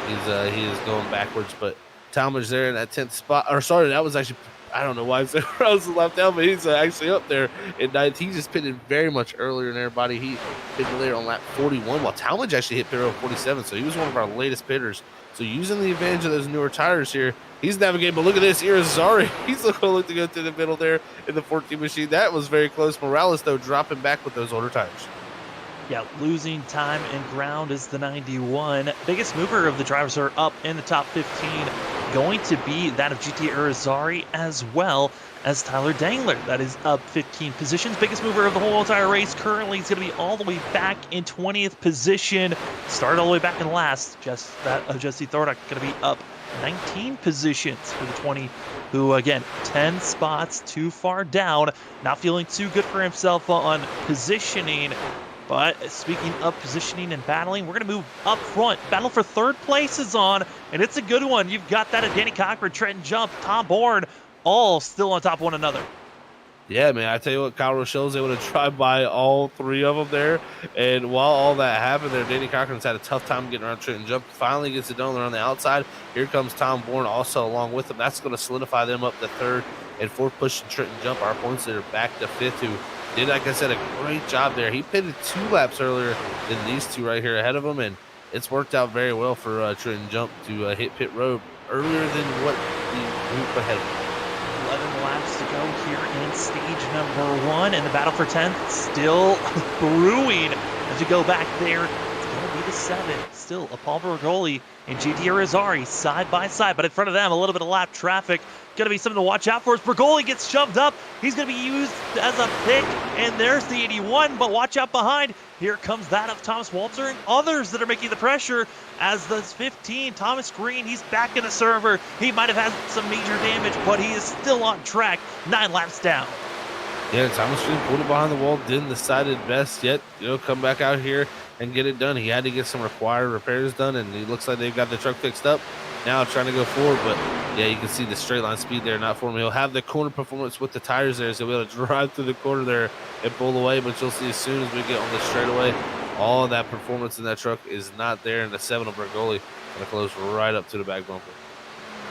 he is going backwards. But Talmadge there in that 10th spot, or sorry, that was actually, I don't know why I said Morales is lap down, but he's actually up there in 9th. He just pitted very much earlier than everybody. He pitted later on lap 41, while Talmadge actually hit pit road 47, so he was one of our latest pitters. So using the advantage of those newer tires here, he's navigating. But look at this, Irizarry. He's going to look to go through the middle there in the 14 machine. That was very close. Morales, though, dropping back with those older tires. Yeah, losing time and ground is the 91. Biggest mover of the drivers are up in the top 15. Going to be that of GT Irizarry as well as Tyler Dangler. That is up 15 positions. Biggest mover of the whole entire race currently is going to be all the way back in 20th position. Started all the way back in last. Just that of Jesse Thordock going to be up 19 positions for the 20, who again 10 spots too far down. Not feeling too good for himself on positioning. But speaking of positioning and battling, we're going to move up front. Battle for 3rd place is on, and it's a good one. You've got that of Danny Cochran, Trenton Jump, Tom Bourne, all still on top of one another. Yeah, man, I tell you what, Kyle Rochelle was able to drive by all 3 of them there. And while all that happened there, Danny Cochran's had a tough time getting around Trenton Jump. Finally gets it done on the outside. Here comes Tom Bourne also along with him. That's going to solidify them up to 3rd and 4th, pushing Trenton Jump. Our points that are back to 5th, who did, like I said, a great job there. He pitted 2 laps earlier than these 2 right here ahead of him, and it's worked out very well for Trenton Jump to hit pit road earlier than what the group ahead of him. 11 laps to go here in stage number 1, and the battle for 10th still brewing. As you go back there, it's going to be the 7. Still a Paul Bergoli and GT Irizarry side by side, but in front of them, a little bit of lap traffic. Going to be something to watch out for as Bergoli gets shoved up. He's going to be used as a pick, and there's the 81, but watch out behind. Here comes that of Thomas Walter and others that are making the pressure as the 15, Thomas Green, he's back in the server. He might have had some major damage, but he is still on track, 9 laps down. Yeah, Thomas Green pulled it behind the wall, didn't decide it best yet, come back out here and get it done. He had to get some required repairs done, and it looks like they've got the truck fixed up. Now trying to go forward, but yeah, you can see the straight line speed there, not for him. He'll have the corner performance with the tires there, so he'll be able to drive through the corner there and pull away, but you'll see as soon as we get on the straightaway, all of that performance in that truck is not there, and the 7 of Bergoli going to close right up to the back bumper.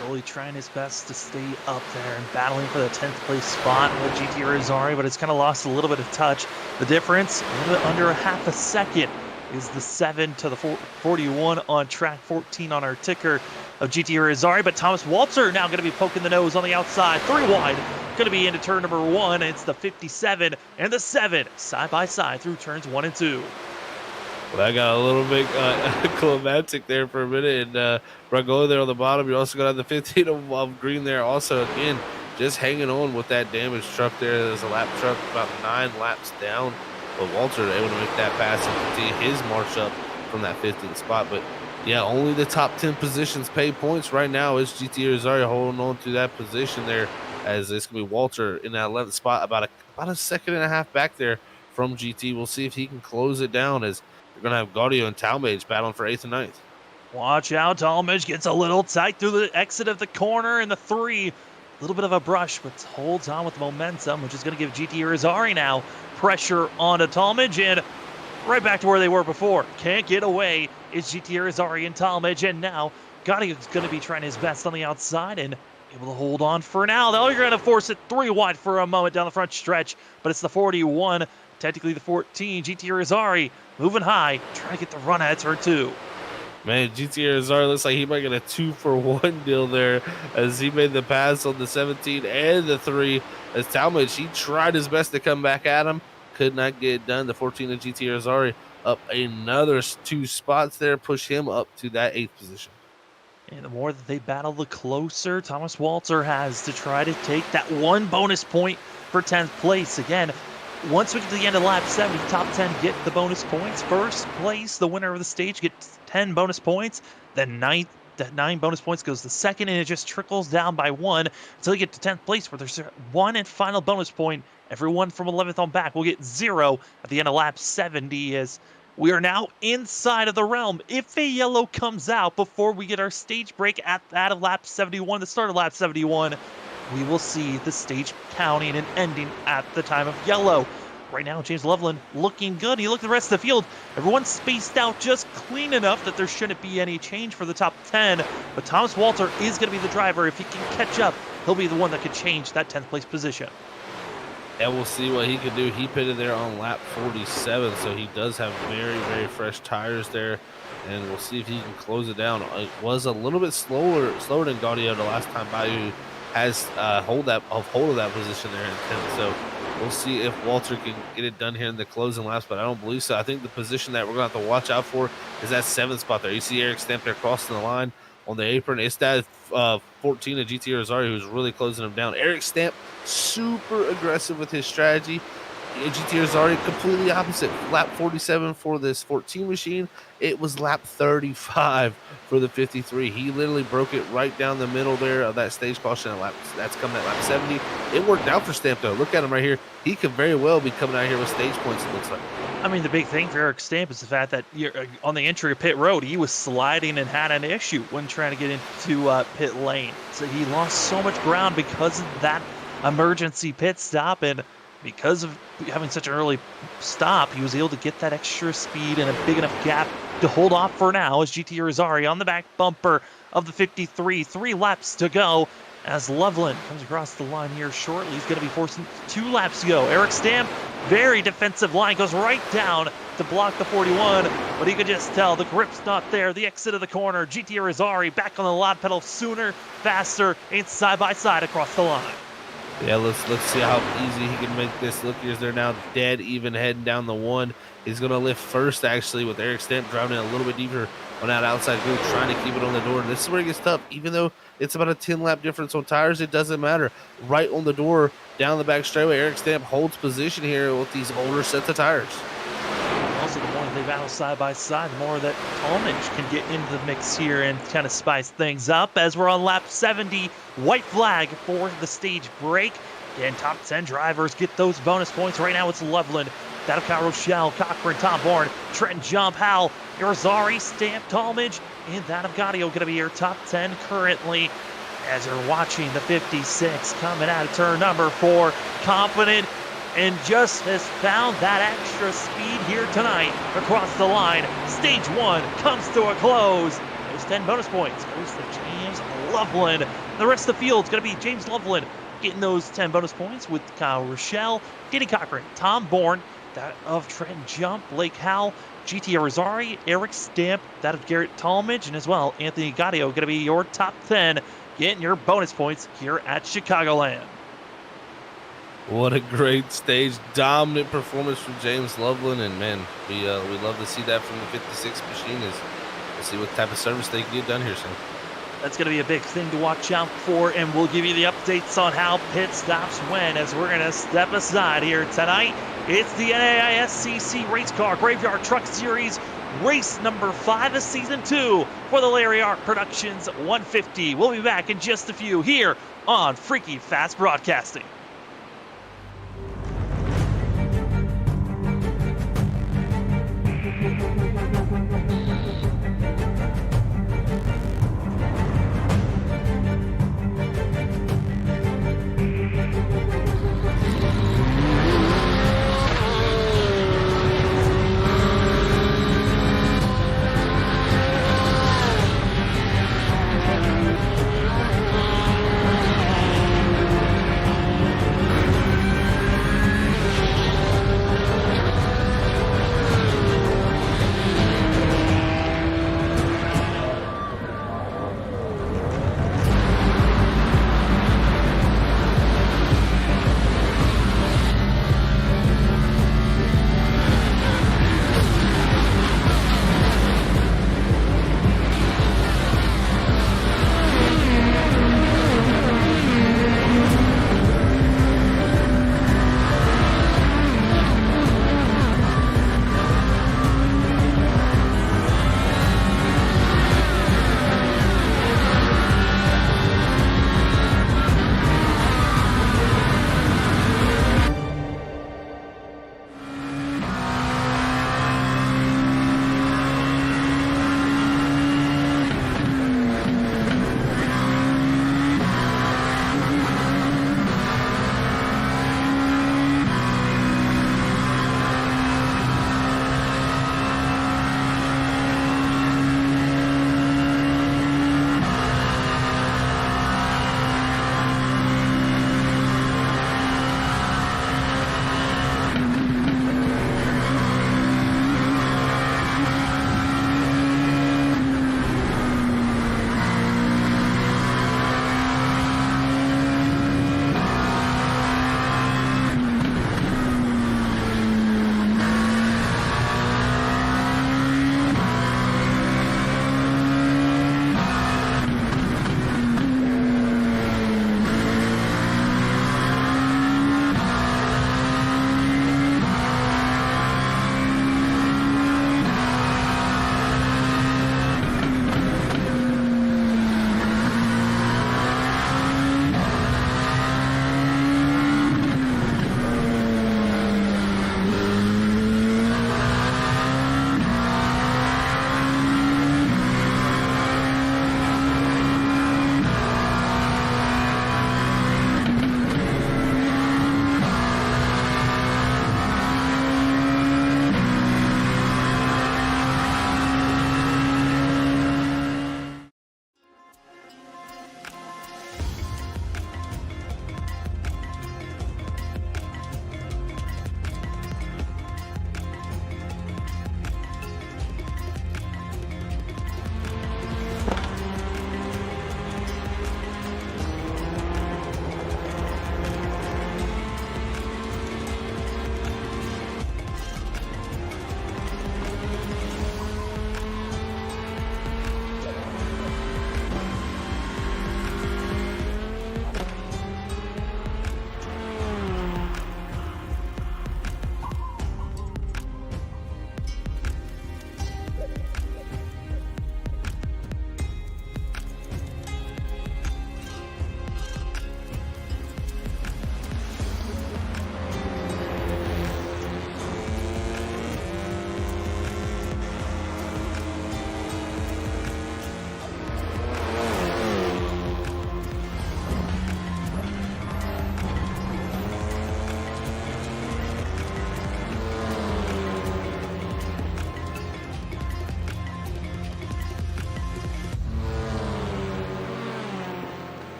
Bergoli trying his best to stay up there and battling for the 10th place spot with GT Irizarry, but it's kind of lost a little bit of touch. The difference, a little bit under a half a second, is the 7 to the 41 on track 14 on our ticker of GT Irizarry, but Thomas Walter now going to be poking the nose on the outside, 3 wide, going to be into turn number 1. It's the 57 and the 7 side by side through turns 1 and 2. Well, that got a little bit climatic there for a minute, and Bergoli there on the bottom. You also got the 15 of Green there also, again, just hanging on with that damaged truck there. There's a lap truck about 9 laps down, but Walter able to make that pass and continue his march up from that 15th spot. But yeah, only the top 10 positions pay points right now. Is GT Irizarry holding on to that position there, as it's going to be Walter in that 11th spot, about a second and a half back there from GT. We'll see if he can close it down, as we're going to have Gaudio and Talmadge battling for 8th and 9th. Watch out, Talmadge gets a little tight through the exit of the corner in the 3. A little bit of a brush, but holds on with momentum, which is going to give GT Irizarry now pressure onto Talmadge, and right back to where they were before. Can't get away is GT Irizarry and Talmadge, and now Gaudio's going to be trying his best on the outside and able to hold on for now. They're going to force it 3 wide for a moment down the front stretch, but it's the 41, technically the 14. GT Irizarry moving high, trying to get the run at turn 2. Man, GT Irizarry looks like he might get a 2-for-1 deal there as he made the pass on the 17 and the 3. As Talmadge, he tried his best to come back at him, could not get it done. The 14 of GT Irizarry up another 2 spots there, push him up to that 8th position. And the more that they battle, the closer Thomas Walter has to try to take that 1 bonus point for 10th place. Again, once we get to the end of lap 70, top 10 get the bonus points. First place, the winner of the stage, gets 10 bonus points. Then 9 bonus points goes to second, and it just trickles down by 1 until you get to 10th place, where there's 1 and final bonus point. Everyone from 11th on back will get 0 at the end of lap 70, as we are now inside of the realm. If a yellow comes out before we get our stage break at that of lap 71, the start of lap 71, we will see the stage counting and ending at the time of yellow. Right now, James Loveland looking good. You look at the rest of the field, everyone's spaced out just clean enough that there shouldn't be any change for the top 10. But Thomas Walter is going to be the driver. If he can catch up, he'll be the one that could change that 10th place position. And we'll see what he can do. He pitted there on lap 47, so he does have very, very fresh tires there. And we'll see if he can close it down. It was a little bit slower than Gaudio the last time by, who has hold of that position there in 10th. So we'll see if Walter can get it done here in the closing laps, but I don't believe so. I think the position that we're going to have to watch out for is that 7th spot there. You see Eric Stamp there crossing the line on the apron. It's that 14 of GT Irizarry who's really closing him down. Eric Stamp, super aggressive with his strategy. GT Irizarry, completely opposite. Lap 47 for this 14 machine. It was lap 35 for the 53. He literally broke it right down the middle there of that stage caution. That's coming at lap 70. It worked out for Stamp, though. Look at him right here. He could very well be coming out here with stage points, it looks like. I mean, the big thing for Eric Stamp is the fact that on the entry of pit road, he was sliding and had an issue when trying to get into pit lane. So he lost so much ground because of that emergency pit stop, and because of having such an early stop, he was able to get that extra speed and a big enough gap to hold off for now as GT Irizarry on the back bumper of the 53. 3 laps to go as Loveland comes across the line here shortly. He's going to be forcing 2 laps to go. Eric Stamp, very defensive line, goes right down to block the 41, but he could just tell the grip's not there. The exit of the corner, GT Irizarry back on the loud pedal sooner, faster, and side by side across the line. Yeah, let's see how easy he can make this. Look, here's they're now dead even heading down the 1. He's going to lift first, actually, with Eric Stamp driving in a little bit deeper on that outside group, trying to keep it on the door. And this is where it gets tough. Even though it's about a 10-lap difference on tires, it doesn't matter. Right on the door, down the back straightaway, Eric Stamp holds position here with these older sets of tires. Also, the more they battle side by side, the more that Talmadge can get into the mix here and kind of spice things up. As we're on lap 70, white flag for the stage break. Again, top 10 drivers get those bonus points. Right now it's Loveland, that of Kyle Rochelle, Cochran, Tom Bourne, Trenton Jump, Howell, Irizarry, Stamp, Talmadge, and that of Gaudio going to be your top 10 currently. As you're watching the 56 coming out of turn number 4, confident, and just has found that extra speed here tonight across the line. Stage 1 comes to a close. Those 10 bonus points goes to James Loveland. The rest of the field's going to be James Loveland getting those 10 bonus points with Kyle Rochelle, Kenny Cochran, Tom Bourne, that of Trenton Jump, Blake Howell, GT Irizarry, Eric Stamp, that of Garrett Talmadge, and as well Anthony Gaudio going to be your top 10 getting your bonus points here at Chicagoland. What a great stage, dominant performance from James Loveland, and man, we love to see that from the 56 machine. We'll see what type of service they can get done here soon. That's going to be a big thing to watch out for, and we'll give you the updates on how pit stops when, as we're going to step aside here tonight. It's the NAISCC Race Car Graveyard Truck Series, race number 5 of Season 2 for the Larry Art Productions 150. We'll be back in just a few here on Freaky Fast Broadcasting.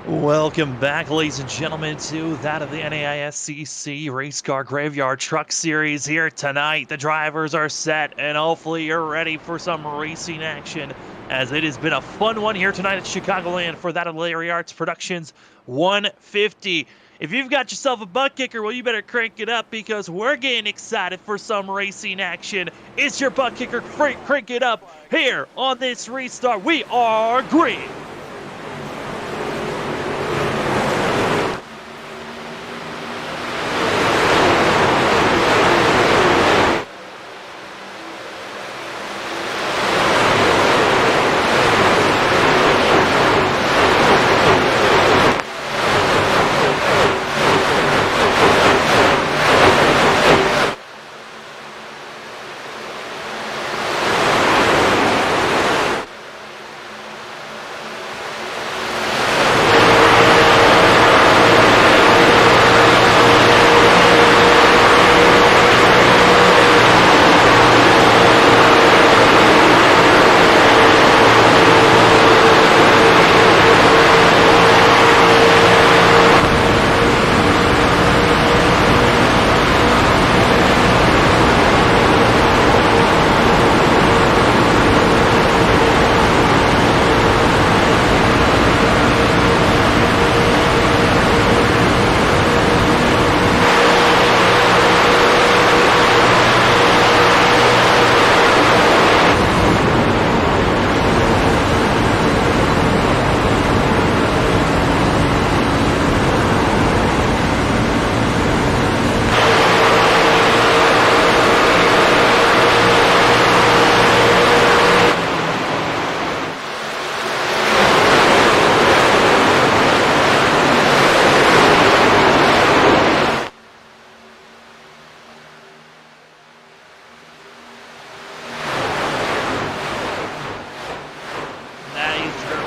Welcome back, ladies and gentlemen, to that of the NAISCC Race Car Graveyard Truck Series here tonight. The drivers are set, and hopefully you're ready for some racing action, as it has been a fun one here tonight at Chicagoland for that of Larry Arts Productions 150. If you've got yourself a butt kicker, well, you better crank it up, because we're getting excited for some racing action. It's your butt kicker, crank it up here on this restart. We are green.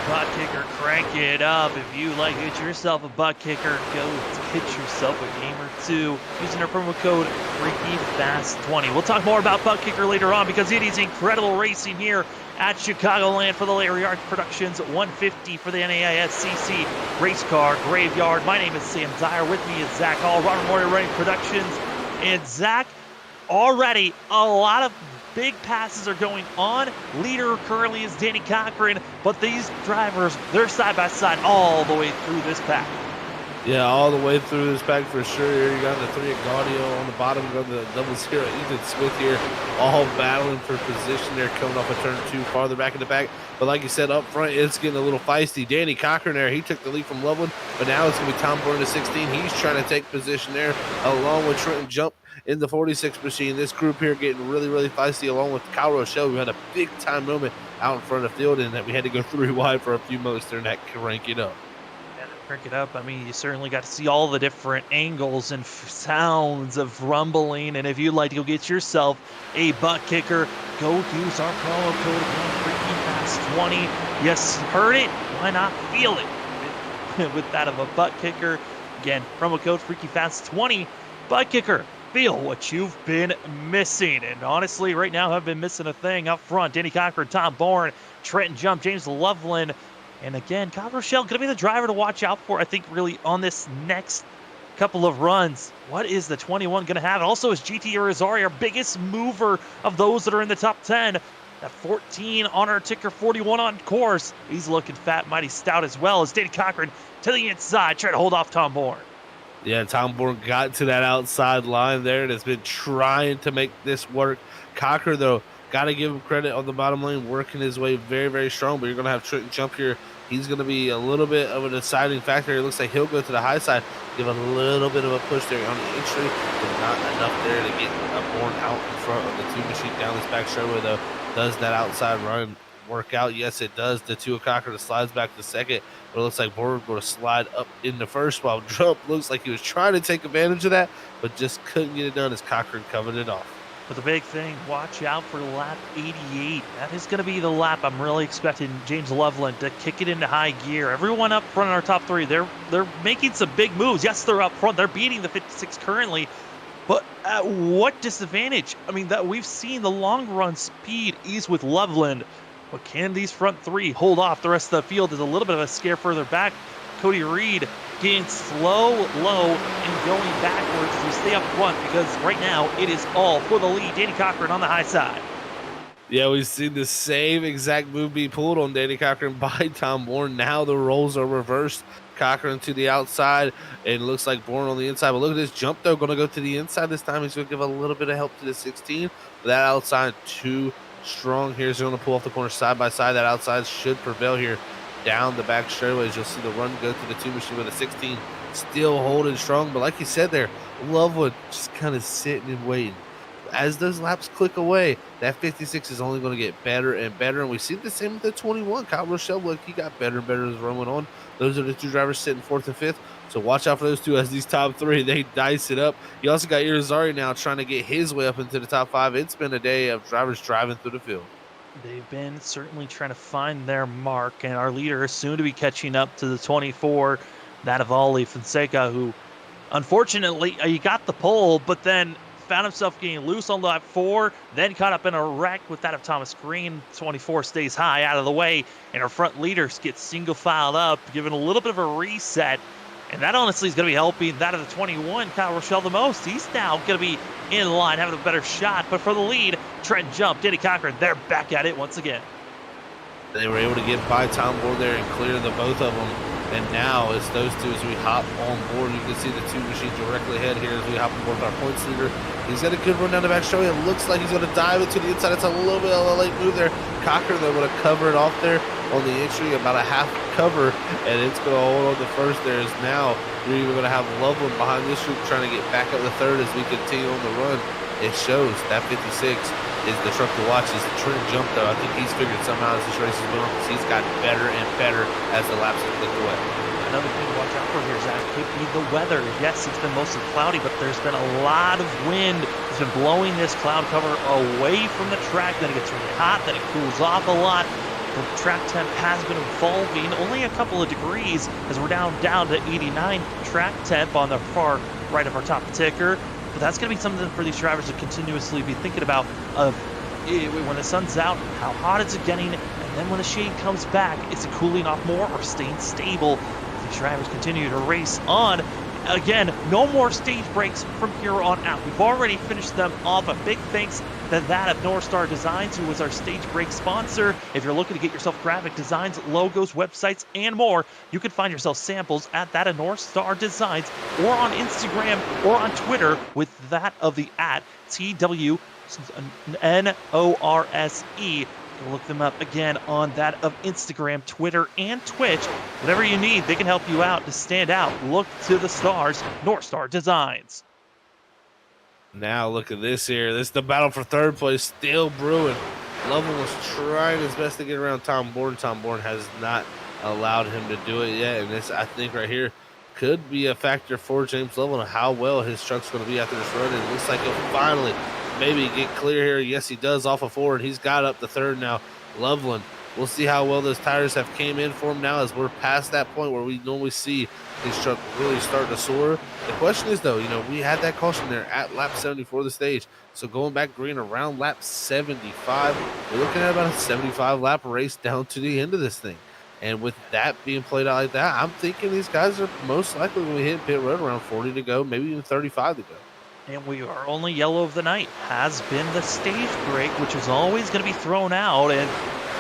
ButtKicker, crank it up. If you like to get yourself a ButtKicker, go get yourself a game or two using our promo code FreakyFast20. We'll talk more about ButtKicker later on, because it is incredible racing here at Chicagoland for the Larry Arts Productions 150 for the NAISCC Race Car Graveyard. My name is Sam Dyer. With me is Zach Hall, Robert Moyer Running Productions. And Zach, already a lot of big passes are going on. Leader currently is Danny Cochran, but these drivers, they're side by side all the way through this pack. Yeah, all the way through this pack for sure. Here you got the three at Gaudio on the bottom, you got the double zero Ethan Smith here, all battling for position there, coming off a turn two farther back in the back. But like you said, up front, it's getting a little feisty. Danny Cochran there, he took the lead from Loveland, but now it's going to be Tom Bourne to 16. He's trying to take position there, along with Trenton Jump in the 46 machine. This group here getting really, really feisty, along with Kyle Rochelle. We had a big time moment out in front of the field, and that we had to go 3 wide for a few moments there, and that crank it up. Crank it up. I mean, you certainly got to see all the different angles and sounds of rumbling. And if you'd like to go get yourself a ButtKicker, go use our promo code FreakyFast20. Yes, heard it. Why not feel it with that of a ButtKicker? Again, promo code FreakyFast20. ButtKicker. Feel what you've been missing. And honestly, right now, I've been missing a thing up front. Danny Cochran, Tom Bourne, Trenton Jump, James Loveland. And again, Kyle Rochelle going to be the driver to watch out for, I think, really on this next couple of runs. What is the 21 going to have? Also, is GT Irizarry, our biggest mover of those that are in the top 10. That 14 on our ticker, 41 on course. He's looking fat, mighty stout as well as Danny Cochran to the inside, trying to hold off Tom Bourne. Yeah, Tom Bourne got to that outside line there and has been trying to make this work. Cochran, though, got to give him credit on the bottom lane, working his way very, very strong. But you're going to have Trenton Jump here. He's going to be a little bit of a deciding factor. It looks like he'll go to the high side, give a little bit of a push there on the entry, but not enough there to get Bourne out in front of the two machine down this back straightaway, though. Does that outside run work out? Yes, it does. The two of Cochran slides back to second, but it looks like Bourne going to slide up in the first, while Jump looks like he was trying to take advantage of that, but just couldn't get it done as Cochran covered it off. But the big thing, watch out for lap 88. That is going to be the lap I'm really expecting James Loveland to kick it into high gear. Everyone up front in our top three, they're making some big moves. Yes, they're up front. They're beating the 56 currently. But at what disadvantage? I mean, that we've seen the long run speed ease with Loveland. But can these front three hold off? The rest of the field is a little bit of a scare further back. Cody Reed getting slow, low, and going backwards to stay up front, because right now it is all for the lead. Danny Cochran on the high side. Yeah, we've seen the same exact move be pulled on Danny Cochran by Tom Bourne. Now the roles are reversed. Cochran to the outside, and looks like Bourne on the inside. But look at this jump, though. Going to go to the inside this time. He's going to give a little bit of help to the 16. But that outside, too strong here. He's going to pull off the corner side by side. That outside should prevail here down the back straightaways. You'll see the run go to the 2 machine with a 16. Still holding strong. But like you said there, Lovewood just kind of sitting and waiting. As those laps click away, that 56 is only going to get better and better. And we see the same with the 21. Kyle Rochelle, look, he got better and better as the run went on. Those are the two drivers sitting 4th and 5th. So watch out for those two as these top 3, they dice it up. You also got Irizarry now trying to get his way up into the top 5. It's been a day of drivers driving through the field. They've been certainly trying to find their mark, and our leader is soon to be catching up to the 24, that of Ali Fonseca, who unfortunately he got the pole, but then found himself getting loose on lap 4, then caught up in a wreck with that of Thomas Green. 24 stays high out of the way, and our front leaders get single filed up, giving a little bit of a reset. And that honestly is going to be helping that of the 21, Kyle Rochelle, the most. He's now going to be in line, having a better shot. But for the lead, Trent Jump, Danny Cochran, they're back at it once again. They were able to get by Tom Bourne there and clear the both of them. And now it's those two as we hop on board. You can see the 2 machines directly ahead here as we hop on board with our points leader. He's got a good run down the back straight. It looks like he's going to dive it to the inside. It's a little bit of a late move there. Cochran, though, going to cover it off there on the entry, about a half cover, and it's going to hold on the first there. Is now we're even going to have Loveland behind this group trying to get back up the 3rd as we continue on the run. It shows that 56 is the truck to watch. Is the Trent Jump, though. I think he's figured somehow as this race has been on, because he's gotten better and better as the laps have clicked away. Another thing to watch out for here, Zach, could be the weather. Yes, it's been mostly cloudy, but there's been a lot of wind. It's been blowing this cloud cover away from the track. Then it gets really hot, then it cools off a lot. The track temp has been evolving only a couple of degrees as we're down to 89 track temp on the far right of our top ticker. But that's going to be something for these drivers to continuously be thinking about, of when the sun's out, how hot is it getting, and then when the shade comes back, is it cooling off more or staying stable? These drivers continue to race on. Again, no more stage breaks from here on out. We've already finished them off. A big thanks to that of North Star Designs, who was our stage break sponsor. If you're looking to get yourself graphic designs, logos, websites, and more, you can find yourself samples at that of North Star Designs, or on Instagram or on Twitter with that of the @TWNORSE. Look them up again on that of Instagram, Twitter, and Twitch. Whatever you need, they can help you out to stand out. Look to the stars, North Star Designs. Now look at this here. This is the battle for 3rd place, still brewing. Loveland was trying his best to get around Tom Bourne. Tom Bourne has not allowed him to do it yet. And this, I think, right here could be a factor for James Loveland of how well his truck's going to be after this run. It looks like he'll finally maybe get clear here. Yes, he does off of 4, and he's got up the 3rd now. Loveland, we'll see how well those tires have came in for him now as we're past that point where we normally see his truck really start to soar. The question is, though, we had that caution there at lap 74 of the stage. So going back green around lap 75, we're looking at about a 75 lap race down to the end of this thing. And with that being played out like that, I'm thinking these guys are most likely going to hit pit road around 40 to go, maybe even 35 to go. And we are only yellow of the night has been the stage break, which is always going to be thrown out, and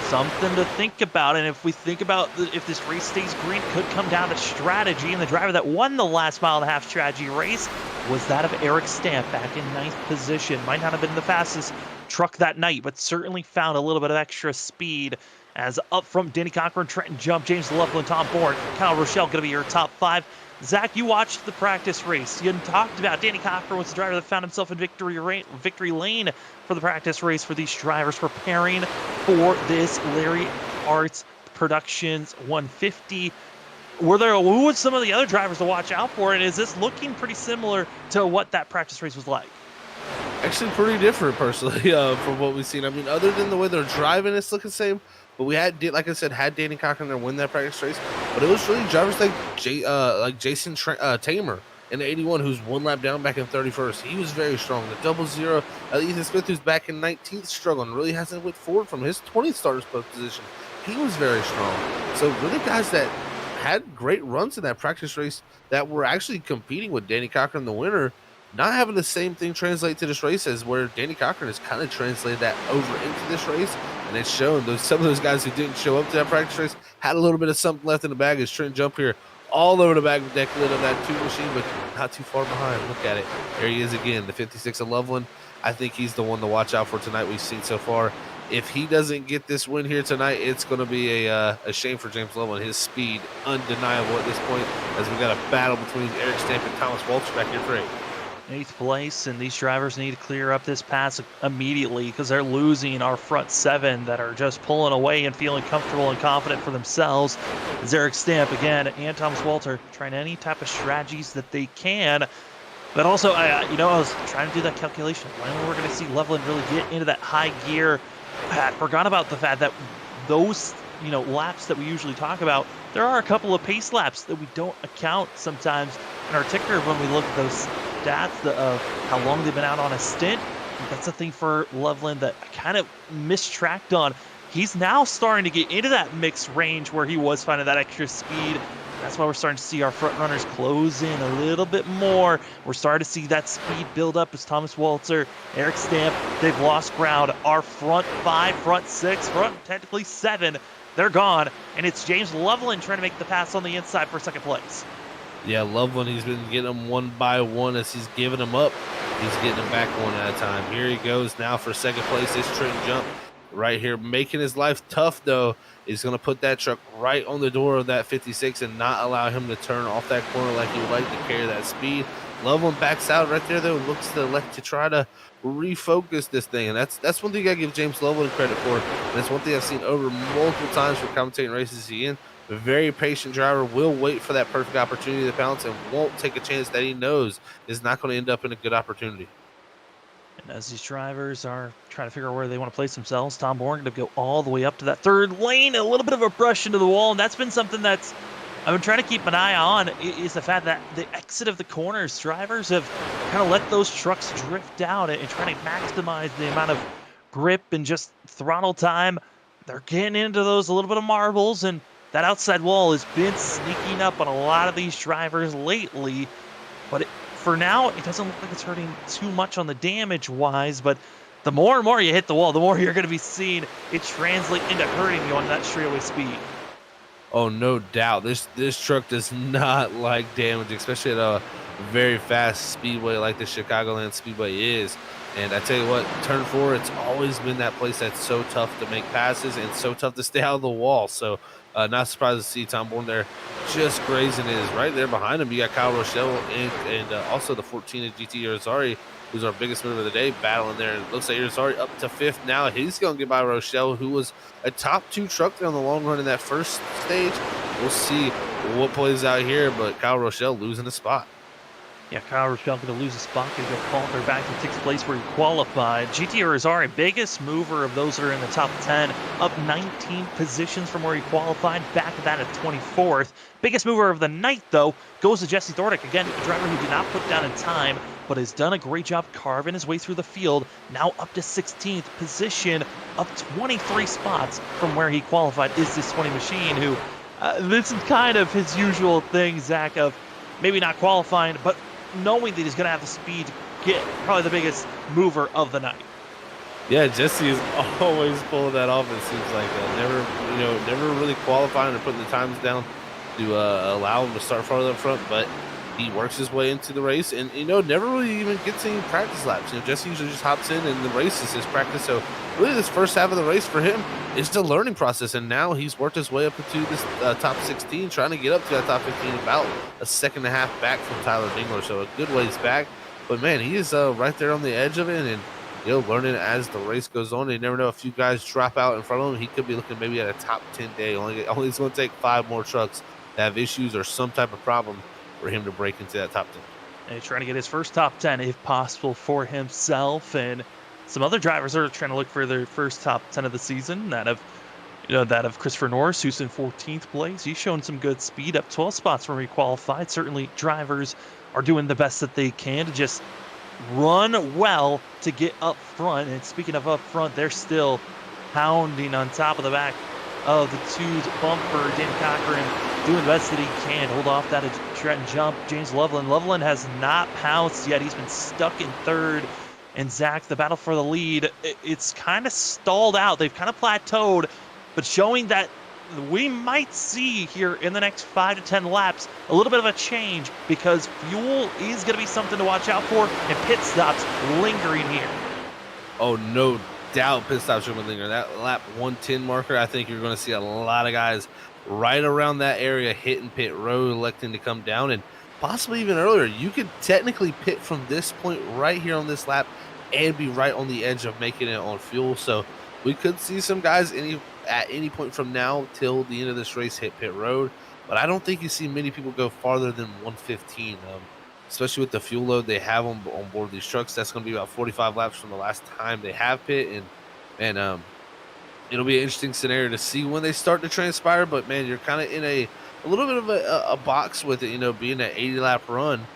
something to think about. And if we think about if this race stays green, could come down to strategy. And the driver that won the last mile and a half strategy race was that of Eric Stamp back in 9th position. Might not have been the fastest truck that night, but certainly found a little bit of extra speed. As up from Danny Cochran, Trenton Jump, James Loveland, Tom Bourne, Kyle Rochelle going to be your top 5. Zach, you watched the practice race. You talked about Danny Cochran was the driver that found himself in victory lane for the practice race for these drivers preparing for this Larry Arts Productions 150. Who were some of the other drivers to watch out for, and is this looking pretty similar to what that practice race was like? Actually, pretty different, personally, from what we've seen. I mean, other than the way they're driving, it's looking the same. But we had, like I said, Danny Cochran there win that practice race. But it was really drivers like Jason Tamer in the 81, who's one lap down back in 31st. He was very strong. The 00, Ethan Smith, who's back in 19th, struggling. Really hasn't went forward from his 20th starter's post position. He was very strong. So really guys that had great runs in that practice race that were actually competing with Danny Cochran, the winner, not having the same thing translate to this race as where Danny Cochran has kind of translated that over into this race. And it's shown some of those guys who didn't show up to that practice race had a little bit of something left in the bag. As Trent Jump here all over the back deck lid of that 2 machine, but not too far behind. Look at it. There he is again, the 56 of Loveland. I think he's the one to watch out for tonight we've seen so far. If he doesn't get this win here tonight, it's going to be a shame for James Loveland. His speed, undeniable at this point, as we got a battle between Eric Stamp and Thomas Waltz back here for 8th place, and these drivers need to clear up this pass immediately because they're losing our front 7 that are just pulling away and feeling comfortable and confident for themselves. As Eric Stamp again and Thomas Walter trying any type of strategies that they can. But also, I was trying to do that calculation. When we're going to see Loveland really get into that high gear. I forgot about the fact that those, laps that we usually talk about, there are a couple of pace laps that we don't account sometimes in our ticker when we look at those stats of how long they've been out on a stint. That's a thing for Loveland that I kind of mistracked on. He's now starting to get into that mixed range where he was finding that extra speed. That's why we're starting to see our front runners close in a little bit more. We're starting to see that speed build up as Thomas Walter, Eric Stamp, they've lost ground. Our front 5, front 6, front technically 7, they're gone. And it's James Loveland trying to make the pass on the inside for 2nd place. Yeah, Loveland, he's been getting them one by one as he's giving them up. He's getting them back one at a time. Here he goes now for 2nd place. This Trent Jump right here, making his life tough, though. He's going to put that truck right on the door of that 56 and not allow him to turn off that corner like he would like to carry that speed. Loveland backs out right there, though, looks to try to refocus this thing. And that's one thing you got to give James Loveland credit for. And that's one thing I've seen over multiple times for commentating races he's in. A very patient driver will wait for that perfect opportunity to pounce and won't take a chance that he knows is not going to end up in a good opportunity. And as these drivers are trying to figure out where they want to place themselves, Tom Bourne going to go all the way up to that 3rd lane, a little bit of a brush into the wall, and that's been something that's I've been trying to keep an eye on, is the fact that the exit of the corners, drivers have kind of let those trucks drift out and trying to maximize the amount of grip and just throttle time. They're getting into those a little bit of marbles, and that outside wall has been sneaking up on a lot of these drivers lately, but for now, it doesn't look like it's hurting too much on the damage-wise, but the more and more you hit the wall, the more you're going to be seeing it translate into hurting you on that straightaway speed. Oh, no doubt. This truck does not like damage, especially at a very fast speedway like the Chicagoland Speedway is. And I tell you what, turn 4, it's always been that place that's so tough to make passes and so tough to stay out of the wall. So not surprised to see Tom Bourne there just grazing his right there behind him. You got Kyle Rochelle and also the 14 of GT Irizarry, who's our biggest mover of the day, battling there. And it looks like Irizarry up to 5th now. He's going to get by Rochelle, who was a top 2 truck there on the long run in that first stage. We'll see what plays out here, but Kyle Rochelle losing a spot. Yeah, Kyle Rochelle going to lose a spot, going to go falter back to 6th place where he qualified. GT Irizarry, biggest mover of those that are in the top 10, up 19 positions from where he qualified, back to that at 24th. Biggest mover of the night, though, goes to Jesse Thordick. Again, a driver who did not put down in time, but has done a great job carving his way through the field. Now up to 16th position, up 23 spots from where he qualified, is this 20 machine, who, this is kind of his usual thing, Zach, of maybe not qualifying, but knowing that he's going to have the speed to get probably the biggest mover of the night. Yeah, Jesse is always pulling that off, it seems like. Never really qualifying or putting the times down to allow him to start farther up front, but he works his way into the race and, never really even gets any practice laps. Jesse usually just hops in and the race is his practice. So really this first half of the race for him is the learning process. And now he's worked his way up into this top 16, trying to get up to that top 15, about a second and a half back from Tyler Dingler. So a good ways back. But man, he is right there on the edge of it and, learning as the race goes on. You never know, a few guys drop out in front of him. He could be looking maybe at a top 10 day. Only it's going to take 5 more trucks that have issues or some type of problem for him to break into that top 10. And he's trying to get his first top 10 if possible for himself, and some other drivers are trying to look for their first top 10 of the season. That of Christopher Norris, who's in 14th place. He's shown some good speed, up 12 spots from where he qualified. Certainly drivers are doing the best that they can to just run well to get up front. And speaking of up front, they're still pounding on top of the back of the 2's bumper. Danny Cochran doing the best that he can. Hold off that Trenton jump. James Loveland. Loveland has not pounced yet. He's been stuck in third. And Zach, the battle for the lead, it's kind of stalled out. They've kind of plateaued, but showing that we might see here in the next 5 to 10 laps a little bit of a change, because fuel is going to be something to watch out for, and pit stops lingering here. Oh, no doubt pit stops are going to linger. That lap 110 marker, I think you're going to see a lot of guys right around that area hitting pit road, electing to come down, and possibly even earlier. You could technically pit from this point right here on this lap and be right on the edge of making it on fuel. So we could see some guys at any point from now till the end of this race hit pit road, but I don't think you see many people go farther than 115, especially with the fuel load they have on board these trucks. That's going to be about 45 laps from the last time they have pit, and it'll be an interesting scenario to see when they start to transpire. But man, you're kind of in a little bit of a box with it, being an 80 lap run,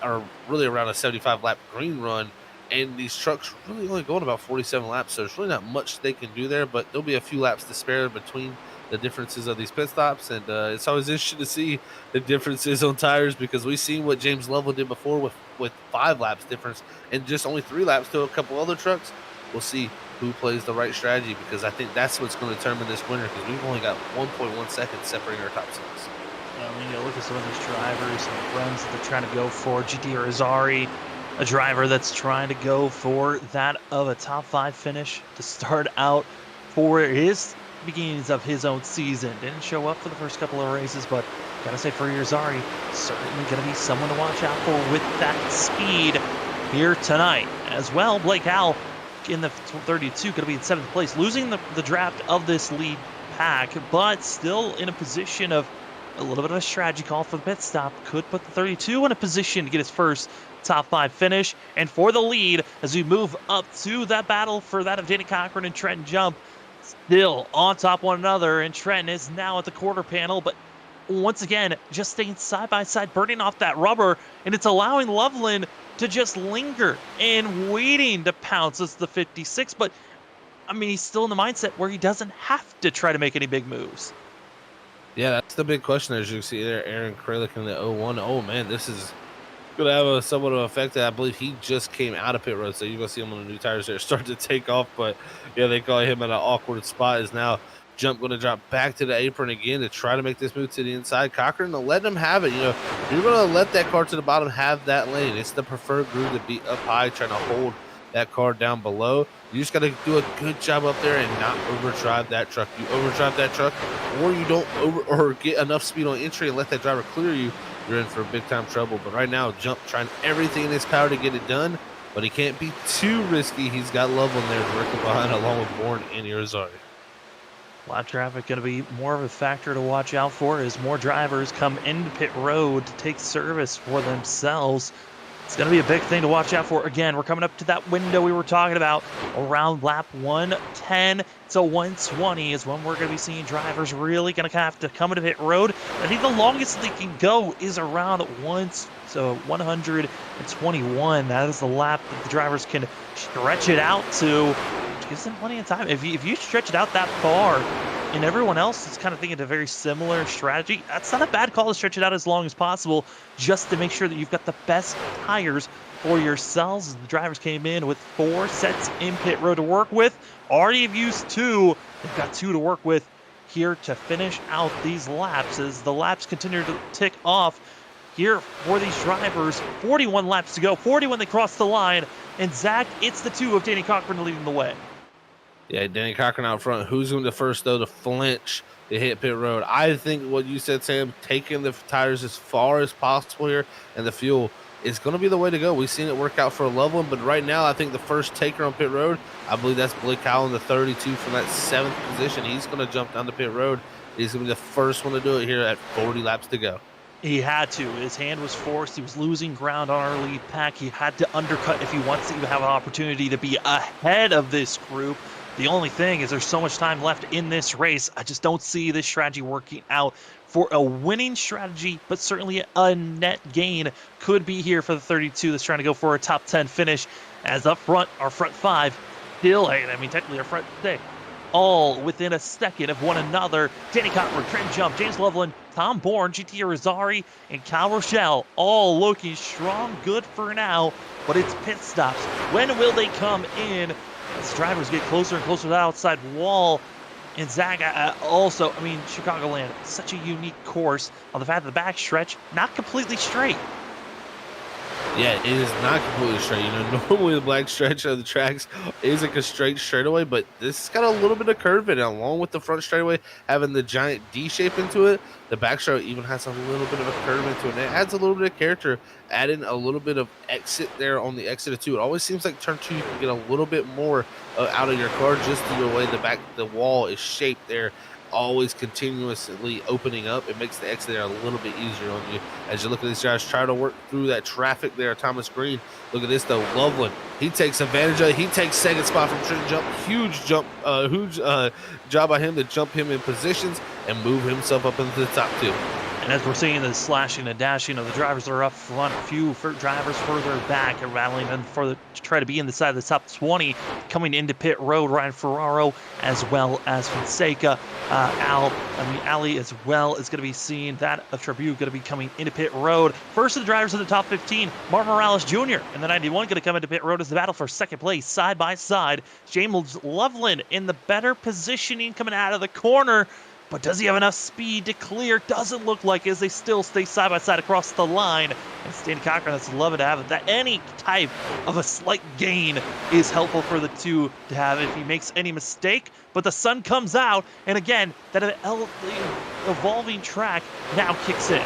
or really around a 75 lap green run. And these trucks really only going about 47 laps, so there's really not much they can do there, but there'll be a few laps to spare between the differences of these pit stops. And it's always interesting to see the differences on tires, because we've seen what James Lovell did before with 5 laps difference and just only 3 laps to a couple other trucks. We'll see who plays the right strategy, because I think that's what's going to determine this winner, because we've only got 1.1 seconds separating our top 6. When you look at some of these drivers and runs that they're trying to go for, GT Rosari, a driver that's trying to go for that of a top 5 finish to start out for his beginnings of his own season. Didn't show up for the first couple of races, but gotta say, for Rosari, certainly gonna be someone to watch out for with that speed here tonight. As well, Blake Howell in the 32 gonna be in 7th place, losing the draft of this lead pack, but still in a position of a little bit of a strategy call for the pit stop. Could put the 32 in a position to get his first top 5 finish, and for the lead as we move up to that battle for that of Danny Cochran and Trenton Jump, still on top one another, and Trenton is now at the quarter panel, but once again just staying side by side, burning off that rubber, and it's allowing Loveland to just linger and waiting to pounce as the 56. But I mean, he's still in the mindset where he doesn't have to try to make any big moves. Yeah, that's the big question. As you can see there, Aaron Kralik in the 01. Oh man, this is going to have a somewhat of an effect. I believe he just came out of pit road, so you're going to see him on the new tires there start to take off. But yeah, they call him at an awkward spot. Is now Jump going to drop back to the apron again to try to make this move to the inside. Cochran, let him have it. You're going to let that car to the bottom have that lane. It's the preferred groove to be up high, trying to hold that car down below. You just got to do a good job up there and not overdrive that truck. You overdrive that truck, or you don't get enough speed on entry and let that driver clear you, you're in for big time trouble. But right now, Jump trying everything in his power to get it done, but he can't be too risky. He's got Loveland there working behind, along with Bourne and Irizarry. Lap traffic going to be more of a factor to watch out for as more drivers come into pit road to take service for themselves. It's going to be a big thing to watch out for. Again, we're coming up to that window we were talking about around lap 110 to 120 is when we're going to be seeing drivers really going to have to come into pit road. I think the longest they can go is around 121. That is the lap that the drivers can stretch it out to, which gives them plenty of time. If you stretch it out that far, and everyone else is kind of thinking a very similar strategy, that's not a bad call to stretch it out as long as possible, just to make sure that you've got the best tires for yourselves. The drivers came in with 4 sets in pit road to work with. Already have used 2. They've got 2 to work with here to finish out these laps as the laps continue to tick off here for these drivers. 41 laps to go, 40 when they cross the line. And Zach, it's the 2 of Danny Cochran leading the way. Yeah, Danny Cochran out front. Who's going to first, though, to flinch to hit pit road? I think what you said, Sam, taking the tires as far as possible here and the fuel is going to be the way to go. We've seen it work out for Loveland, but right now I think the first taker on pit road, I believe that's Blake Howell in the 32 from that 7th position. He's going to jump down the pit road. He's going to be the first one to do it here at 40 laps to go. He had to. His hand was forced. He was losing ground on our lead pack. He had to undercut if he wants to even have an opportunity to be ahead of this group. The only thing is there's so much time left in this race. I just don't see this strategy working out for a winning strategy, but certainly a net gain could be here for the 32 that's trying to go for a top 10 finish. As up front, our front 5 still, I mean, technically our front today. all within a second of one another. Danny Cochran, Trent Jump, James Loveland, Tom Bourne, GT Rosari, and Cal Rochelle all looking strong, good for now, but it's pit stops. When will they come in as drivers get closer and closer to the outside wall? And Zach, also, I mean, Chicagoland, such a unique course on the fact that the backstretch, not completely straight. Yeah, it is not completely straight. You know, normally the black stretch of the tracks is like a straight straightaway, but this has got a little bit of curve in it, along with the front straightaway having the giant D shape into it. The back straightaway even has a little bit of a curve into it, and it adds a little bit of character, adding a little bit of exit there on the exit of 2. It always seems like turn 2 you can get a little bit more out of your car just through the way the wall is shaped there, always continuously opening up. It makes the exit there a little bit easier on you as you look at these guys try to work through that traffic there. Thomas Green, look at this though, Loveland, he takes advantage of it. He takes second spot from Trent Jump. Huge job by him to jump him in positions and move himself up into the top 2. And as we're seeing the slashing and dashing of the drivers that are up front, a few drivers further back and rattling them to try to be in the side of the top 20. Coming into pit road, Ryan Ferraro as well as Fonseca. Ali as well is going to be seeing that of Tribute going to be coming into pit road. First of the drivers in the top 15, Martin Morales Jr. in the 91 going to come into pit road as the battle for second place side by side. James Loveland in the better positioning coming out of the corner. But does he have enough speed to clear? Doesn't look like it, as they still stay side by side across the line. And Danny Cochran, that's love it to have it. That any type of a slight gain is helpful for the two to have if he makes any mistake. But the sun comes out, and again, that evolving track now kicks in.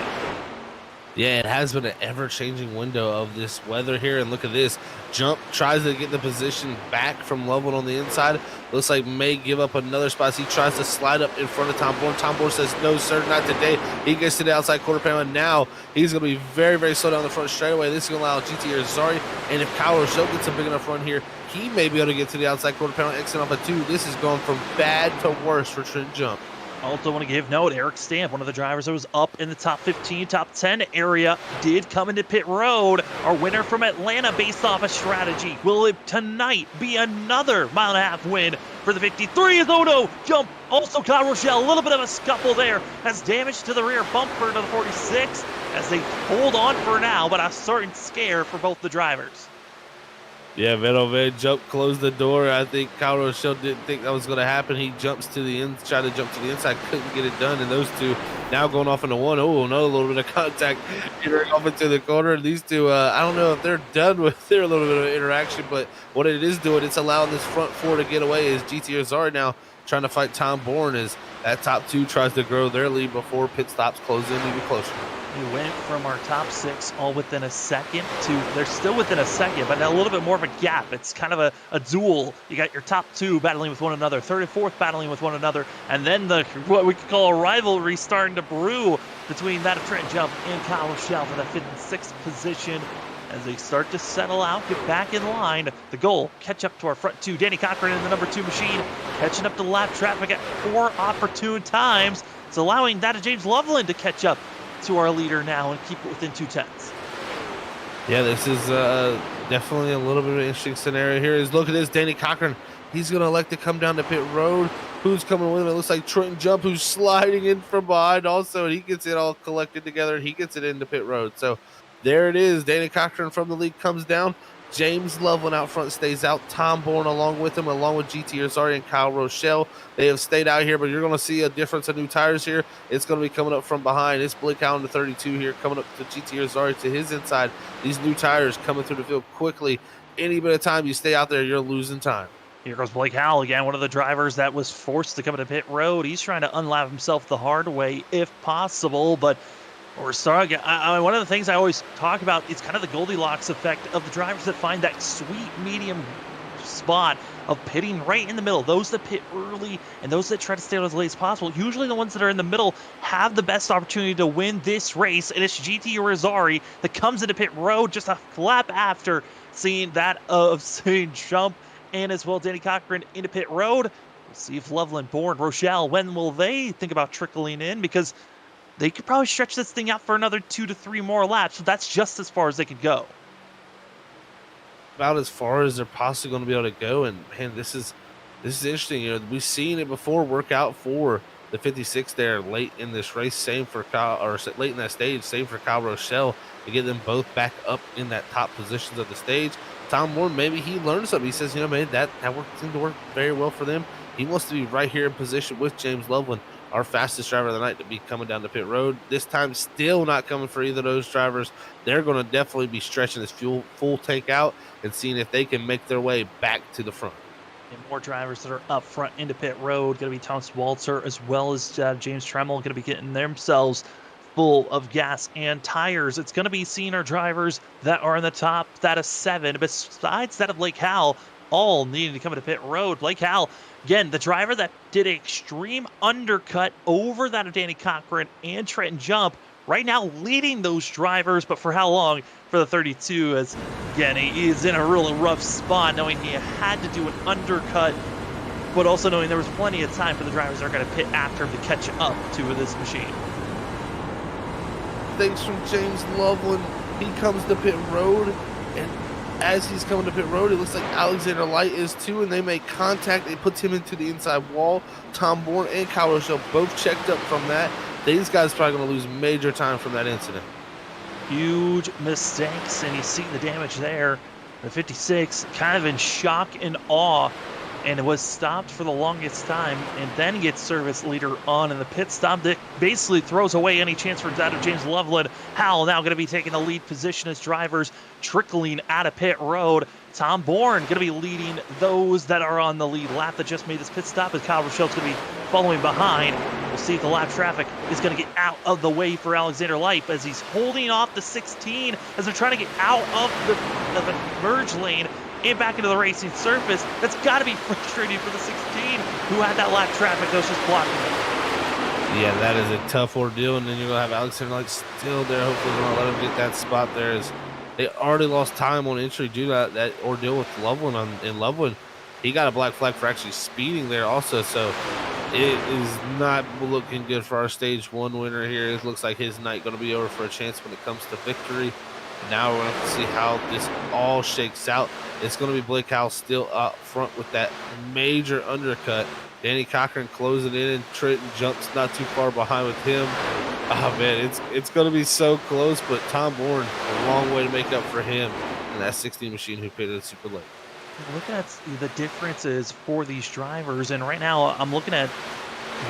Yeah, it has been an ever-changing window of this weather here. And look at this. Jump tries to get the position back from Loveland on the inside. Looks like may give up another spot as he tries to slide up in front of Tom Bourne. Tom Bourne says, no, sir, not today. He gets to the outside quarter panel, and now he's going to be very, very slow down the front straightaway. This is going to allow GT Rosari, and if Kyle Rochelle gets a big enough run here, he may be able to get to the outside quarter panel, exit off a 2. This is going from bad to worse for Trent Jump. Also want to give note, Eric Stamp, one of the drivers that was up in the top 15, top 10 area, did come into pit road. Our winner from Atlanta based off a strategy. Will it tonight be another mile-and-a-half win for the 53? Is no jump. Also Kyle Rochelle, a little bit of a scuffle there. Has damage to the rear bumper to the 46 as they hold on for now, but a certain scare for both the drivers. Yeah, man, jump, closed the door. I think Kyle Rochelle didn't think that was going to happen. He jumps to the end, tried to jump to the inside, couldn't get it done. And those two now going off into one. Oh, another little bit of contact entering off into the corner. These two, I don't know if they're done with their little bit of interaction, but what it is doing, it's allowing this front 4 to get away. Is GT Rosari now trying to fight Tom Bourne as that top 2 tries to grow their lead before pit stops close in even closer. We went from our top 6 all within a second to they're still within a second, but now a little bit more of a gap. It's kind of a duel. You got your top 2 battling with one another, 3rd and 4th battling with one another, and then what we could call a rivalry starting to brew between that of Trent Jump and Kyle Rochelle for that 5th and 6th position. As they start to settle out, get back in line. The goal, catch up to our front 2. Danny Cochran in the number 2 machine, catching up to lap traffic at 4 opportune times. It's allowing that of James Loveland to catch up to our leader now and keep it within 2/10. Yeah, this is definitely a little bit of an interesting scenario here. Is look at this, Danny Cochran. He's going to elect to come down to pit road. Who's coming with him? It looks like Trenton Jump, who's sliding in from behind also, and he gets it all collected together, and he gets it into pit road. So there it is. Danny Cochran from the lead comes down. James Loveland out front stays out. Tom Bourne along with him, along with GT Rosari and Kyle Rochelle. They have stayed out here, but you're going to see a difference of new tires here. It's going to be coming up from behind. It's Blake Allen to 32 here, coming up to GT Rosari to his inside. These new tires coming through the field quickly. Any bit of time you stay out there, you're losing time. Here goes Blake Howell again, one of the drivers that was forced to come into pit road. He's trying to unlap himself the hard way if possible, but we're starting. One of the things I always talk about is kind of the Goldilocks effect of the drivers that find that sweet medium spot of pitting right in the middle. Those that pit early and those that try to stay out as late as possible, usually the ones that are in the middle have the best opportunity to win this race. And it's GT Rosari that comes into pit road just a lap after seeing that of Jump and as well Danny Cochran into pit road. We'll see if Loveland, Bourne, Rochelle, when will they think about trickling in, because they could probably stretch this thing out for another 2 to 3 more laps. So that's just as far as they could go. About as far as they're possibly going to be able to go. And man, this is This is interesting. We've seen it before work out for the 56 there late in this race. Same for Kyle, or late in that stage. Same for Kyle Rochelle to get them both back up in that top positions of the stage. Tom Moore, maybe he learned something. He says, maybe that seemed to work very well for them. He wants to be right here in position with James Loveland, our fastest driver of the night, to be coming down the pit road. This time, still not coming for either of those drivers. They're going to definitely be stretching this full tank out and seeing if they can make their way back to the front. And more drivers that are up front into pit road. Going to be Thomas Walter as well as James Tremmel. Going to be getting themselves full of gas and tires. It's going to be seeing our drivers that are in the top, that of 7, besides that of Blake Howell, all needing to come into pit road. Blake Howell, again, the driver that did an extreme undercut over that of Danny Cochran and Trenton Jump, right now leading those drivers, but for how long? For the 32, as again, he is in a really rough spot, knowing he had to do an undercut, but also knowing there was plenty of time for the drivers that are going to pit after him to catch up to this machine. Thanks from James Loveland. He comes to pit road, and as he's coming to pit road, it looks like Alexander Light is too, and they make contact. It puts him into the inside wall. Tom Bourne and Kyle Rochelle both checked up from that. These guys are probably going to lose major time from that incident. Huge mistakes, and you see the damage there. The 56 kind of in shock and awe, and it was stopped for the longest time, and then gets service later on in the pit stop that basically throws away any chance for that of James Loveland. Howell now going to be taking the lead position as drivers trickling out of pit road. Tom Bourne going to be leading those that are on the lead lap that just made this pit stop, as Kyle Rochelle's going to be following behind. We'll see if the lap traffic is going to get out of the way for Alexander Light as he's holding off the 16 as they're trying to get out of the merge lane and back into the racing surface. That's got to be frustrating for the 16 who had that lap traffic that was just blocking them. Yeah, that is a tough ordeal, and then you're going to have Alexander Light still there. Hopefully they're going to let him get that spot there, as they already lost time on entry due to that ordeal with Loveland. In Loveland, he got a black flag for actually speeding there also, so it is not looking good for our stage 1 winner here. It looks like his night going to be over for a chance when it comes to victory. Now we're going to have to see how this all shakes out. It's going to be Blake Howell still up front with that major undercut. Danny Cochran closing in, and Trenton Jumps not too far behind with him. Oh, man, it's going to be so close, but Tom Bourne, a long way to make up for him and that 16 machine who pitted super late. Look at the differences for these drivers, and right now I'm looking at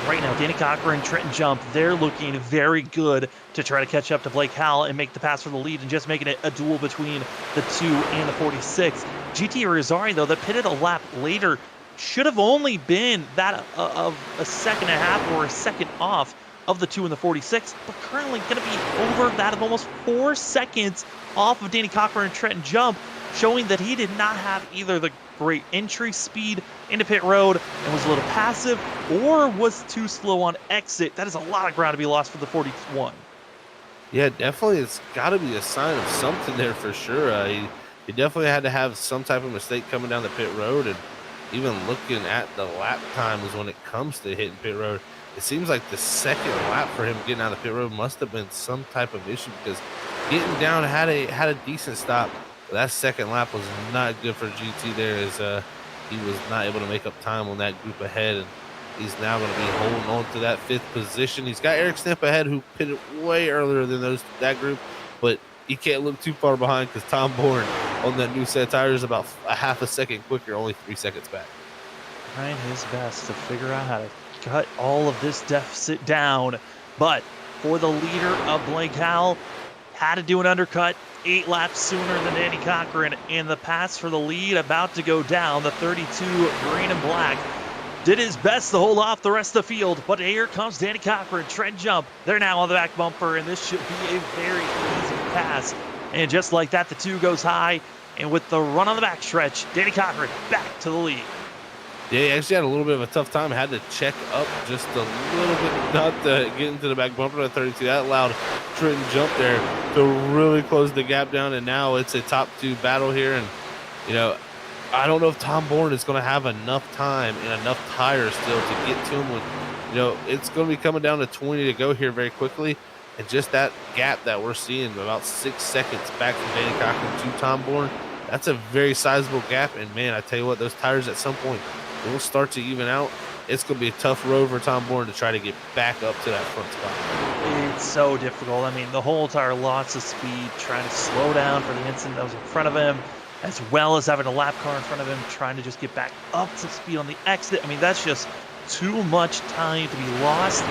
Danny Cochran, Trenton Jump, they're looking very good to try to catch up to Blake Howell and make the pass for the lead and just making it a duel between the 2 and the 46. GT Rosari, though, that pitted a lap later, should have only been that of a second and a half or a second off of the 2 and the 46, but currently going to be over that of almost 4 seconds off of Danny Cochran and Trenton Jump, showing that he did not have either the great entry speed into pit road and was a little passive, or was too slow on exit. That is a lot of ground to be lost for the 41. Yeah, definitely. It's got to be a sign of something there for sure. He definitely had to have some type of mistake coming down the pit road, and even looking at the lap times when it comes to hitting pit road, it seems like the second lap for him getting out of the pit road must have been some type of issue, because getting down had a decent stop. That second lap was not good for GT there, as he was not able to make up time on that group ahead, and he's now going to be holding on to that 5th position. He's got Eric Stamp ahead, who pitted way earlier than that group, but he can't look too far behind because Tom Bourne on that new set of tires about a half a second quicker, only 3 seconds back. Trying his best to figure out how to cut all of this deficit down, but for the leader of Blake Howell, had to do an undercut 8 laps sooner than Danny Cochran, and the pass for the lead about to go down. The 32 green and black did his best to hold off the rest of the field, but here comes Danny Cochran, Trent Jump. They're now on the back bumper, and this should be a very easy pass. And just like that, the 2 goes high, and with the run on the backstretch, Danny Cochran back to the lead. Yeah, he actually had a little bit of a tough time. Had to check up just a little bit, not to get into the back bumper at 32. That allowed Trenton Jump there to really close the gap down, and now it's a top 2 battle here. And, I don't know if Tom Bourne is going to have enough time and enough tires still to get to him. It's going to be coming down to 20 to go here very quickly. And just that gap that we're seeing, about 6 seconds back from Danny Cochran to Tom Bourne, that's a very sizable gap. And, man, I tell you what, those tires at some point it will start to even out. It's going to be a tough road for Tom Bourne to try to get back up to that front spot. It's so difficult. I mean, the whole entire loss of speed, trying to slow down for the incident that was in front of him, as well as having a lap car in front of him, trying to just get back up to speed on the exit. I mean, that's just too much time to be lost.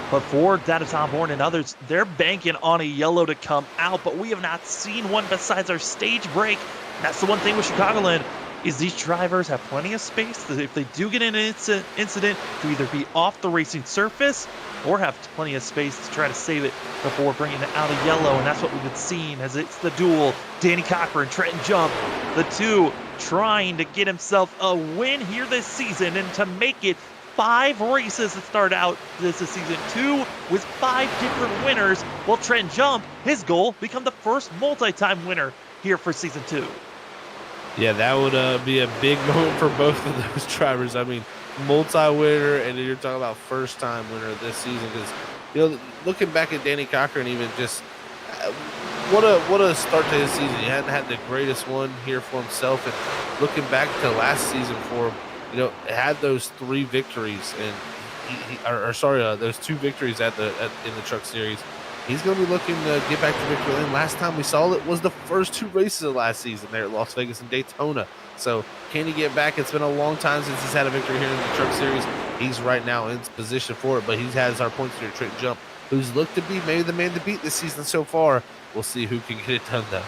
But for Data Tom Bourne and others, they're banking on a yellow to come out, but we have not seen one besides our stage break. That's the one thing with Chicagoland, is these drivers have plenty of space that if they do get in an incident to either be off the racing surface or have plenty of space to try to save it before bringing it out of yellow. And that's what we've been seeing as it's the duel. Danny Cochran, Trenton Jump, the two trying to get himself a win here this season and to make it 5 races that start out this is season 2 with 5 different winners, while Trent Jump, his goal, become the first multi-time winner here for season 2. Yeah, that would be a big moment for both of those drivers. I mean, multi-winner, and you're talking about first-time winner this season. Because looking back at Danny Cochran, even just what a start to his season. He hadn't had the greatest one here for himself, and looking back to last season for him, had those 3 victories, and those 2 victories in the Truck Series. He's going to be looking to get back to victory lane. Last time we saw it was the first 2 races of last season there at Las Vegas and Daytona. So can he get back? It's been a long time since he's had a victory here in the Truck Series. He's right now in position for it, but he has our points leader, Trent Jump, who's looked to be maybe the man to beat this season so far. We'll see who can get it done, though.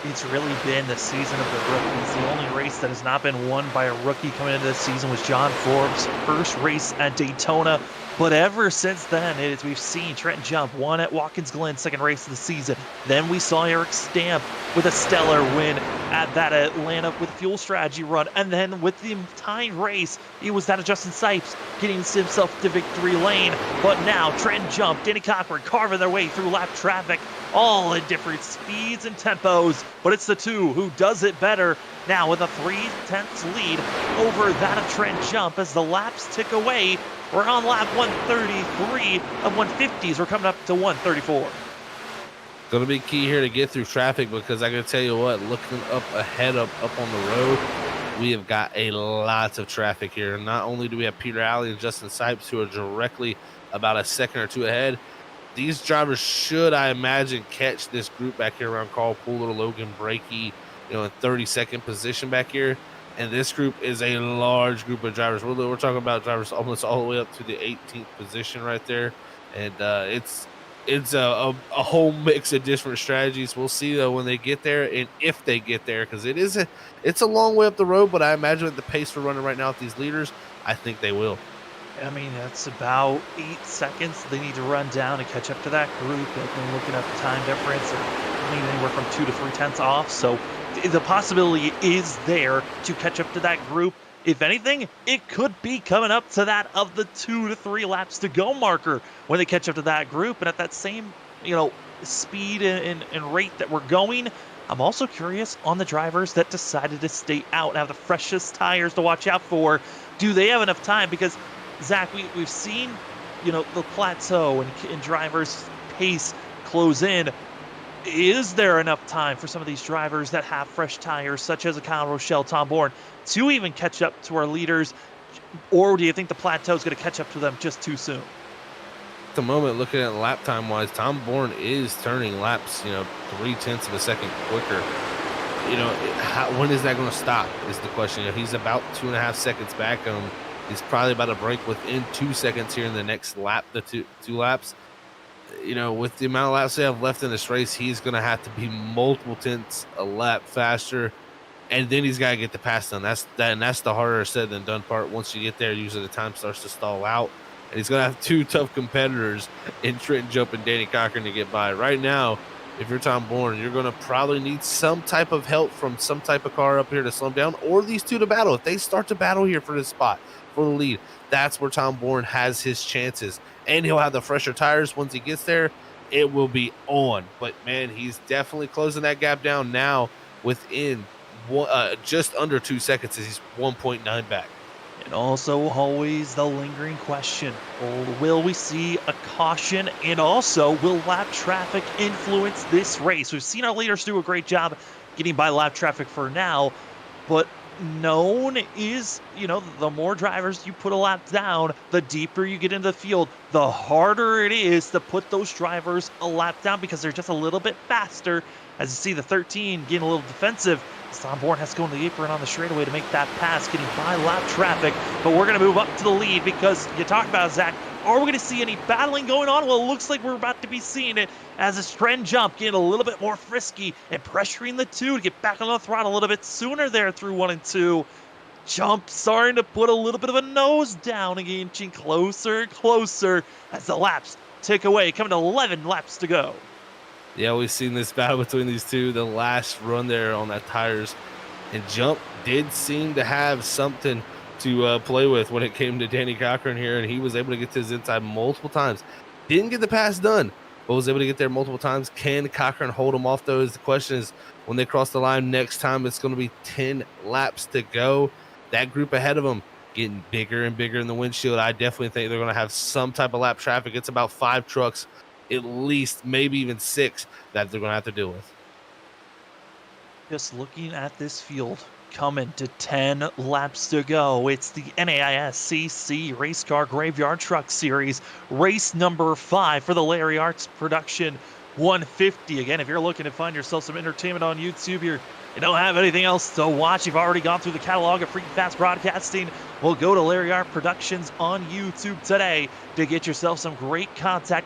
It's really been the season of the rookies. The only race that has not been won by a rookie coming into this season was John Forbes' first race at Daytona. But ever since then, we've seen Trenton Jump won at Watkins Glen, second race of the season. Then we saw Eric Stamp with a stellar win at that Atlanta with fuel strategy run. And then with the tying race, it was that of Justin Sipes getting himself to victory lane. But now Trenton Jump, Danny Cochran carving their way through lap traffic, all at different speeds and tempos. But it's the two who does it better now with a 3/10 lead over that of Trent Jump as the laps tick away. We're on lap 133 of 150s. We're coming up to 134. Going to be key here to get through traffic, because I can tell you what, looking up ahead up on the road, we have got a lot of traffic here. Not only do we have Peter Alley and Justin Sipes, who are directly about a second or 2 ahead, these drivers should, I imagine, catch this group back here around Carl Poole or Logan Brakey, in 32nd position back here. And this group is a large group of drivers. We're talking about drivers almost all the way up to the 18th position right there. And it's a whole mix of different strategies. We'll see, though, when they get there and if they get there, because it's a long way up the road. But I imagine at the pace we're running right now with these leaders, I think they will. I mean, that's about 8 seconds they need to run down and catch up to that group. And looking at the time difference, anywhere from 2 to 3 tenths off. So the possibility is there to catch up to that group. If anything, it could be coming up to that of the 2 to 3 laps to go marker when they catch up to that group. And at that same, speed and rate that we're going, I'm also curious on the drivers that decided to stay out and have the freshest tires to watch out for. Do they have enough time? Because, Zach, we've seen, the plateau and drivers' pace close in. Is there enough time for some of these drivers that have fresh tires, such as a Kyle Rochelle, Tom Bourne, to even catch up to our leaders? Or do you think the plateau is going to catch up to them just too soon? At the moment, looking at lap time wise, Tom Bourne is turning laps, 0.3 of a second quicker. When is that going to stop is the question. He's about 2.5 seconds back. He's probably about to break within 2 seconds here in the next lap, the two laps. With the amount of laps they have left in this race, he's going to have to be multiple tenths a lap faster, and then he's got to get the pass done. That's the harder said than done part. Once you get there, usually the time starts to stall out, and he's going to have 2 tough competitors in Trenton Jump and Danny Cochran to get by. Right now, if you're Tom Bourne, you're going to probably need some type of help from some type of car up here to slow him down, or these 2 to battle. If they start to battle here for this spot, for the lead, that's where Tom Bourne has his chances. And he'll have the fresher tires once he gets there. It will be on. But, man, he's definitely closing that gap down now within just under 2 seconds as he's 1.9 back. And also always the lingering question, will we see a caution? And also, will lap traffic influence this race? We've seen our leaders do a great job getting by lap traffic for now, but known is, the more drivers you put a lap down, the deeper you get into the field, the harder it is to put those drivers a lap down because they're just a little bit faster. As you see, the 13 getting a little defensive. Tom Bourne has to go into the apron on the straightaway to make that pass, getting by lap traffic. But we're going to move up to the lead because you talked about, Zach, are we going to see any battling going on? Well, it looks like we're about to be seeing it as a trend jump getting a little bit more frisky and pressuring the 2 to get back on the throttle a little bit sooner there through 1 and 2. Jump starting to put a little bit of a nose down and inching closer and closer as the laps tick away, coming to 11 laps to go. Yeah, we've seen this battle between these two. The last run there on that tires, and Jump did seem to have something to play with when it came to Danny Cochran here, and he was able to get to his inside multiple times. Didn't get the pass done, but was able to get there multiple times. Can Cochran hold him off, though? The question is, when they cross the line next time, it's going to be 10 laps to go. That group ahead of them getting bigger and bigger in the windshield. I definitely think they're going to have some type of lap traffic. It's about 5 trucks, at least, maybe even 6, that they're going to have to deal with. Just looking at this field, coming to 10 laps to go. It's the NAISCC Race Car Graveyard Truck Series, race number 5 for the Larry Arts Production 150. Again, if you're looking to find yourself some entertainment on YouTube, you don't have anything else to watch, you've already gone through the catalog of Freaky Fast Broadcasting, well, go to Larry Art Productions on YouTube today to get yourself some great content,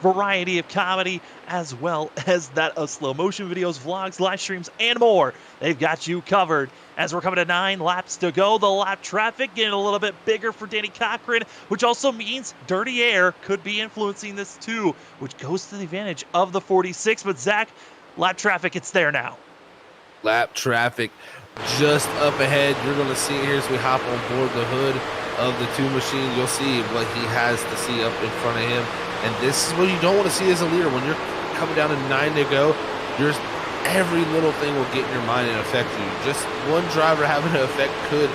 variety of comedy, as well as that of slow motion videos, vlogs, live streams, and more. They've got you covered. As we're coming to 9 laps to go, the lap traffic getting a little bit bigger for Danny Cochran, which also means dirty air could be influencing this too, which goes to the advantage of the 46. But Zach, lap traffic, it's there now. Lap traffic just up ahead. You're going to see it here as we hop on board the hood of the 2 machine. You'll see what he has to see up in front of him. And this is what you don't want to see as a leader. When you're coming down to 9 to go, every little thing will get in your mind and affect you. Just one driver having an effect could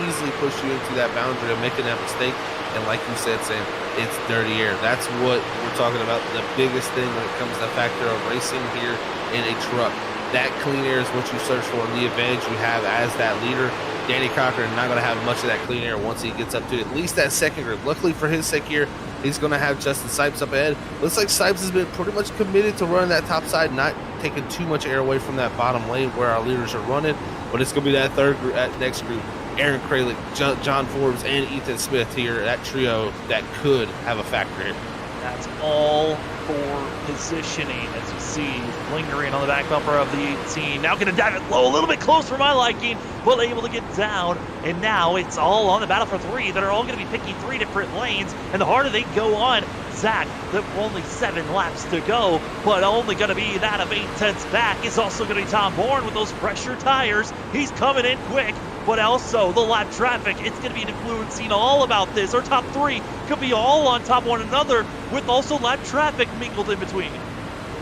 easily push you into that boundary of making that mistake. And like you said, Sam, it's dirty air. That's what we're talking about. The biggest thing when it comes to the factor of racing here in a truck. That clean air is what you search for, and the advantage you have as that leader. Danny Cochran not going to have much of that clean air once he gets up to at least that second group. Luckily for his sake here, he's going to have Justin Sipes up ahead. Looks like Sipes has been pretty much committed to running that top side, not taking too much air away from that bottom lane where our leaders are running. But it's going to be that third group, that next group. Aaron Kralik, John Forbes, and Ethan Smith here, that trio that could have a factor here. That's all for positioning, as you see, lingering on the back bumper of the 18. Now going to dive it low, a little bit close for my liking, but able to get down. And now it's all on the battle for 3 that are all going to be picking 3 different lanes. And the harder they go on, Zach, only 7 laps to go, but only going to be that of 8/10 back. Is also going to be Tom Bourne with those pressure tires. He's coming in quick. But also the lap traffic, it's going to be influencing all about this. Our top 3 could be all on top of one another with also lap traffic mingled in between.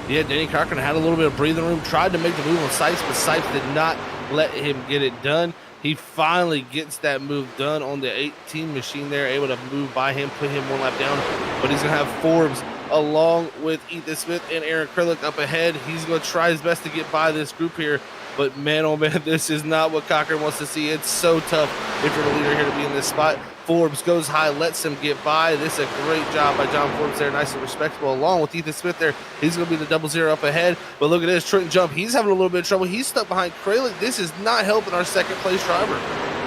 Yeah, Danny Cochran had a little bit of breathing room, tried to make the move on Sipes, but Sipes did not let him get it done. He finally gets that move done on the 18 machine there, able to move by him, put him 1 lap down. But he's going to have Forbes along with Ethan Smith and Aaron Kralik up ahead. He's going to try his best to get by this group here. But man, oh man, this is not what Cochran wants to see. It's so tough if you're the leader here to be in this spot. Forbes goes high, lets him get by. This is a great job by John Forbes there, nice and respectable. Along with Ethan Smith there, he's going to be the 0-0 up ahead. But look at this, Trenton Jump. He's having a little bit of trouble. He's stuck behind Kralik. This is not helping our second place driver.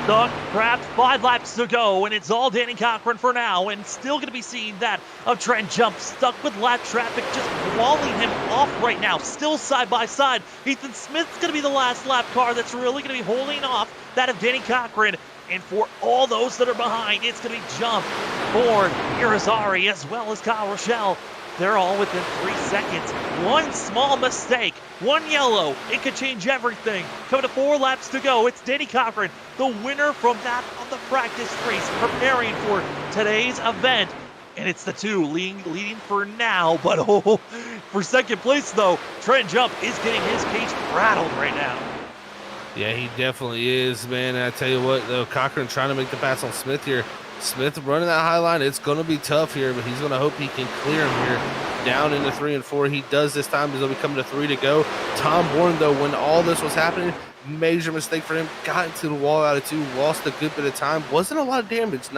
Stuck, perhaps 5 laps to go, and it's all Danny Cochran for now, and still going to be seeing that of Trent Jump stuck with lap traffic, just walling him off right now, still side by side. Ethan Smith's going to be the last lap car that's really going to be holding off that of Danny Cochran, and for all those that are behind, it's going to be Jump, Bourne, Irizarry, as well as Kyle Rochelle. They're all within 3 seconds. One small mistake, one yellow, it could change everything. Coming to 4 laps to go, it's Danny Cochran, the winner from that of the practice race, preparing for today's event. And it's the 2 leading for now, but for second place though, Trent Jump is getting his cage rattled right now. Yeah, he definitely is, man. And I tell you what, though, Cochran trying to make the pass on Smith here. Smith running that high line. It's going to be tough here, but he's going to hope he can clear him here down into 3 and 4. He does this time. He'll be coming to 3 to go. Tom Bourne, though, when all this was happening, major mistake for him. Got into the wall out of 2, lost a good bit of time. Wasn't a lot of damage,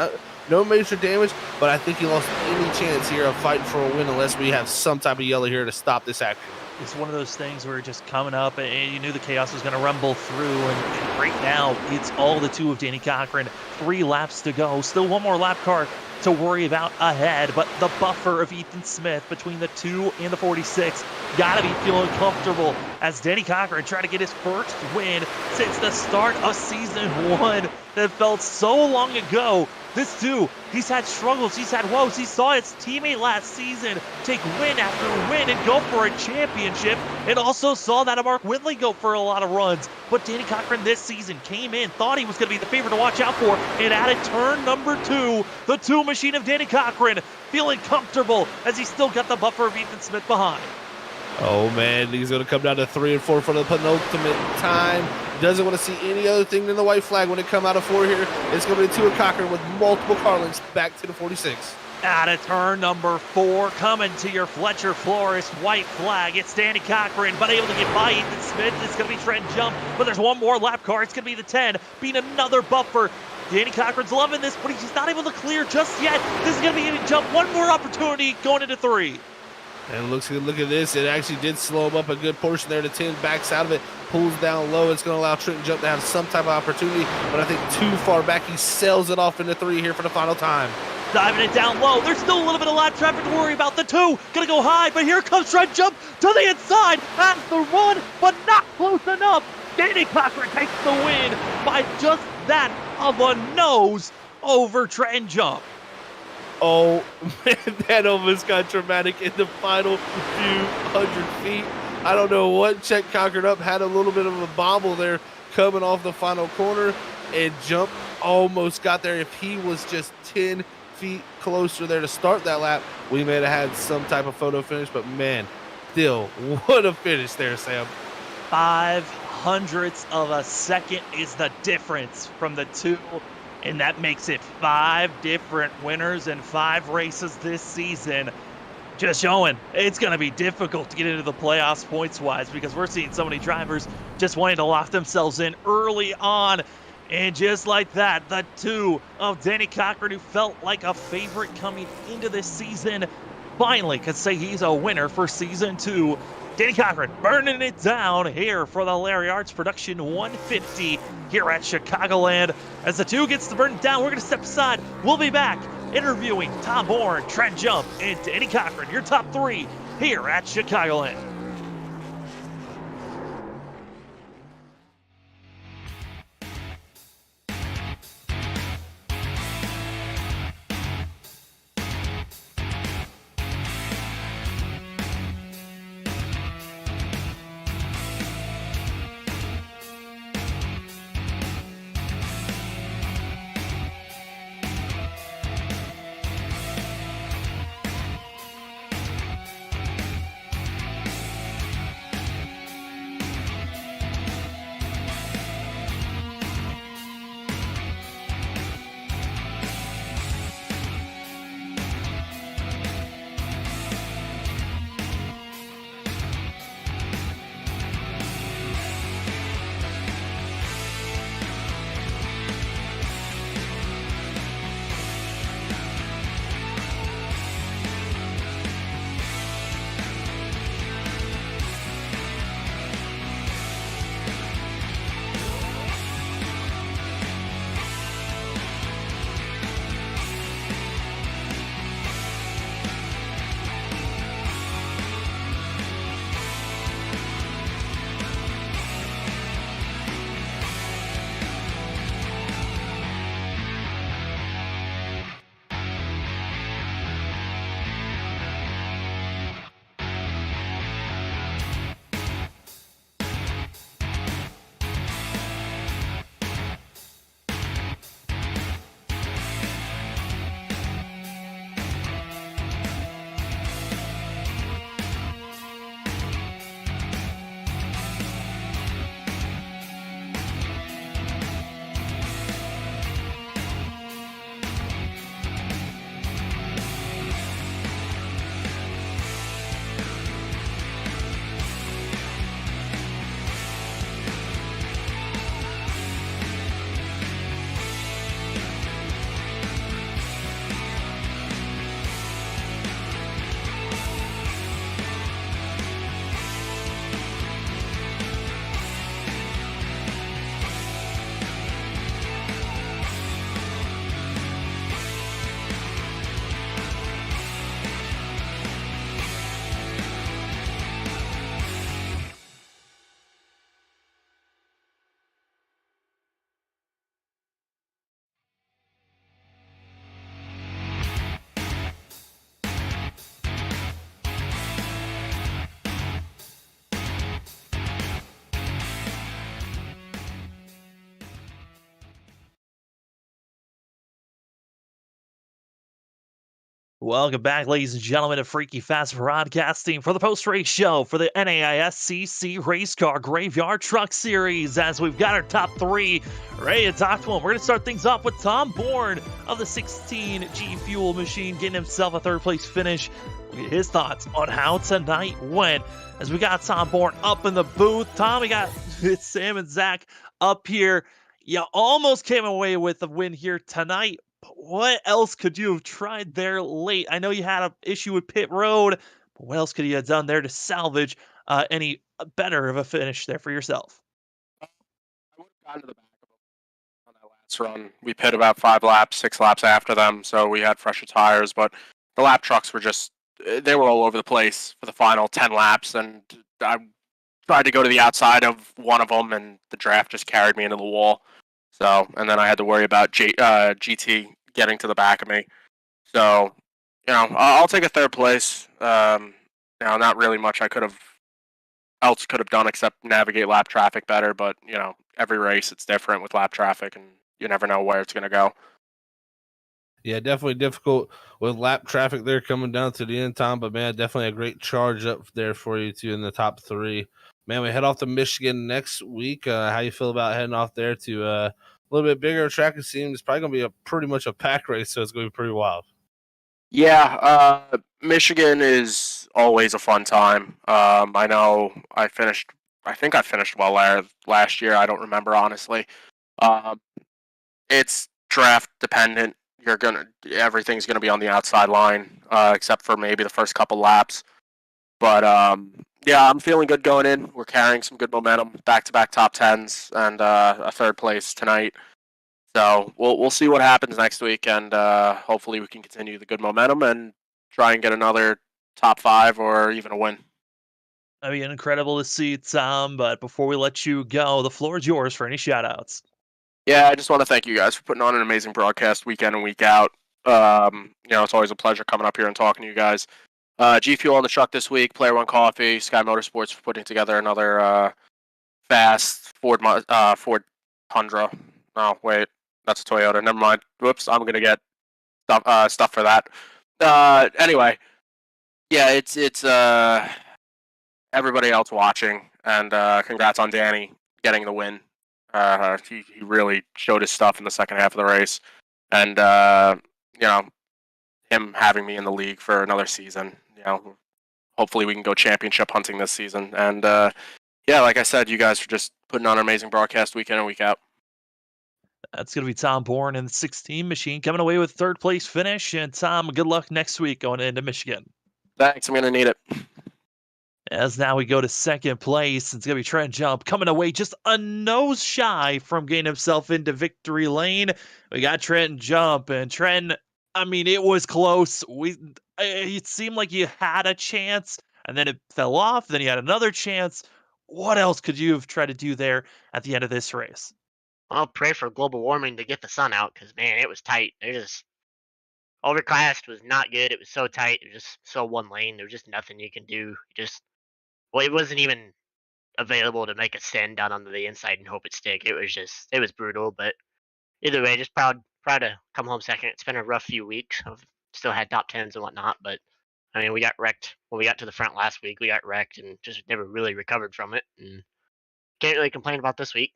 no major damage, but I think he lost any chance here of fighting for a win unless we have some type of yellow here to stop this action. It's one of those things where just coming up and you knew the chaos was going to rumble through, and right now it's all the 2 of Danny Cochran. 3 laps to go. Still one more lap car to worry about ahead, but the buffer of Ethan Smith between the 2 and the 46 gotta be feeling comfortable as Danny Cochran tried to get his first win since the start of season 1. That felt so long ago. This too, he's had struggles, he's had woes. He saw his teammate last season take win after win and go for a championship, and also saw that of Mark Whitley go for a lot of runs. But Danny Cochran this season came in, thought he was going to be the favorite to watch out for, and added turn number 2, the 2 machine of Danny Cochran, feeling comfortable as he still got the buffer of Ethan Smith behind. Oh man, he's going to come down to 3 and 4 for the penultimate time. Doesn't want to see any other thing than the white flag when it come out of 4 here. It's going to be 2 of Cochran with multiple car links back to the 46. Out of turn number 4, coming to your Fletcher Flores white flag. It's Danny Cochran, but able to get by Ethan Smith. It's going to be Trent Jump, but there's one more lap car. It's going to be the 10, being another buffer. Danny Cochran's loving this, but he's not able to clear just yet. This is going to be Ethan Jump. One more opportunity going into 3. And look at this. It actually did slow him up a good portion there. The 10 backs out of it, pulls down low. It's going to allow Trenton Jump to have some type of opportunity, but I think too far back. He sails it off into 3 here for the final time. Diving it down low. There's still a little bit of lap traffic to worry about. The 2 going to go high, but here comes Trent Jump to the inside. Has the run, but not close enough. Danny Cochran takes the win by just that of a nose over Trenton Jump. Oh, man, that almost got dramatic in the final few hundred feet. I don't know what checked Cochran up. Had a little bit of a bobble there coming off the final corner, and Jump almost got there. If he was just 10 feet closer there to start that lap, we may have had some type of photo finish, but man, still, what a finish there, Sam. 0.05 of a second is the difference from the 2. And that makes it 5 different winners in 5 races this season. Just showing it's going to be difficult to get into the playoffs points-wise, because we're seeing so many drivers just wanting to lock themselves in early on. And just like that, the 2 of Danny Cochran, who felt like a favorite coming into this season, finally could say he's a winner for season 2. Danny Cochran burning it down here for the Larry Arts Production 150 here at Chicagoland. As the 2 gets to burn it down, we're going to step aside. We'll be back interviewing Tom Bourne, Trent Jump, and Danny Cochran, your top 3 here at Chicagoland. Welcome back, ladies and gentlemen, to Freaky Fast Broadcasting for the post-race show for the NAISCC Race Car Graveyard Truck Series. As we've got our top three ready to talk to them, we're going to start things off with Tom Bourne of the 16 G Fuel machine, getting himself a third-place finish. We'll get his thoughts on how tonight went. As we got Tom Bourne up in the booth, Tom, we got Sam and Zach up here. You almost came away with a win here tonight. What else could you have tried there late? I know you had an issue with pit road, but what else could you have done there to salvage any better of a finish there for yourself? I would have gotten to the back of them on that last run. We pit about 5 laps, 6 laps after them, so we had fresher tires, but the lap trucks were they were all over the place for the final 10 laps, and I tried to go to the outside of one of them, and the draft just carried me into the wall. So, and then I had to worry about GT getting to the back of me. So, I'll take a third place. Not really much I could have done except navigate lap traffic better. But every race it's different with lap traffic, and you never know where it's going to go. Yeah, definitely difficult with lap traffic there coming down to the end, Tom. But man, definitely a great charge up there for you two in the top three. Man, we head off to Michigan next week. How you feel about heading off there to a little bit bigger track? It seems it's probably going to be pretty much a pack race, so it's going to be pretty wild. Yeah, Michigan is always a fun time. I know I think I finished well last year. I don't remember, honestly. It's draft dependent. Everything's gonna be on the outside line, except for maybe the first couple laps. But yeah, I'm feeling good going in. We're carrying some good momentum, back-to-back top tens, and a third place tonight. So we'll see what happens next week, and hopefully we can continue the good momentum and try and get another top 5 or even a win. I mean, incredible to see, Tom. But before we let you go, the floor is yours for any shout-outs. Yeah, I just want to thank you guys for putting on an amazing broadcast week in and week out. It's always a pleasure coming up here and talking to you guys. G Fuel on the truck this week, Player One Coffee, Sky Motorsports for putting together another fast Ford Tundra. Oh, wait, that's a Toyota. Never mind. Whoops, I'm going to get stuff for that. Anyway, yeah, it's everybody else watching, and congrats on Danny getting the win. He really showed his stuff in the second half of the race, and him having me in the league for another season. Hopefully we can go championship hunting this season. And yeah, like I said, you guys are just putting on an amazing broadcast week in and week out. That's going to be Tom Bourne in the 16 machine coming away with third place finish. And Tom, good luck next week going into Michigan. Thanks, I'm going to need it. As now we go to second place, it's going to be Trent Jump coming away just a nose shy from getting himself into victory lane. We got Trent Jump, and Trent, I mean, it was close. It seemed like you had a chance, and then it fell off. Then you had another chance. What else could you have tried to do there at the end of this race? I'll pray for global warming to get the sun out, because man, it was tight. Overcast was not good. It was so tight. It was just so one lane. There was just nothing you can do. It wasn't even available to make a send down onto the inside and hope it stick. It was brutal. But either way, just proud to come home second. It's been a rough few weeks. I've still had top tens and whatnot, but I mean, we got wrecked when we got to the front last week. We got wrecked and just never really recovered from it. And can't really complain about this week.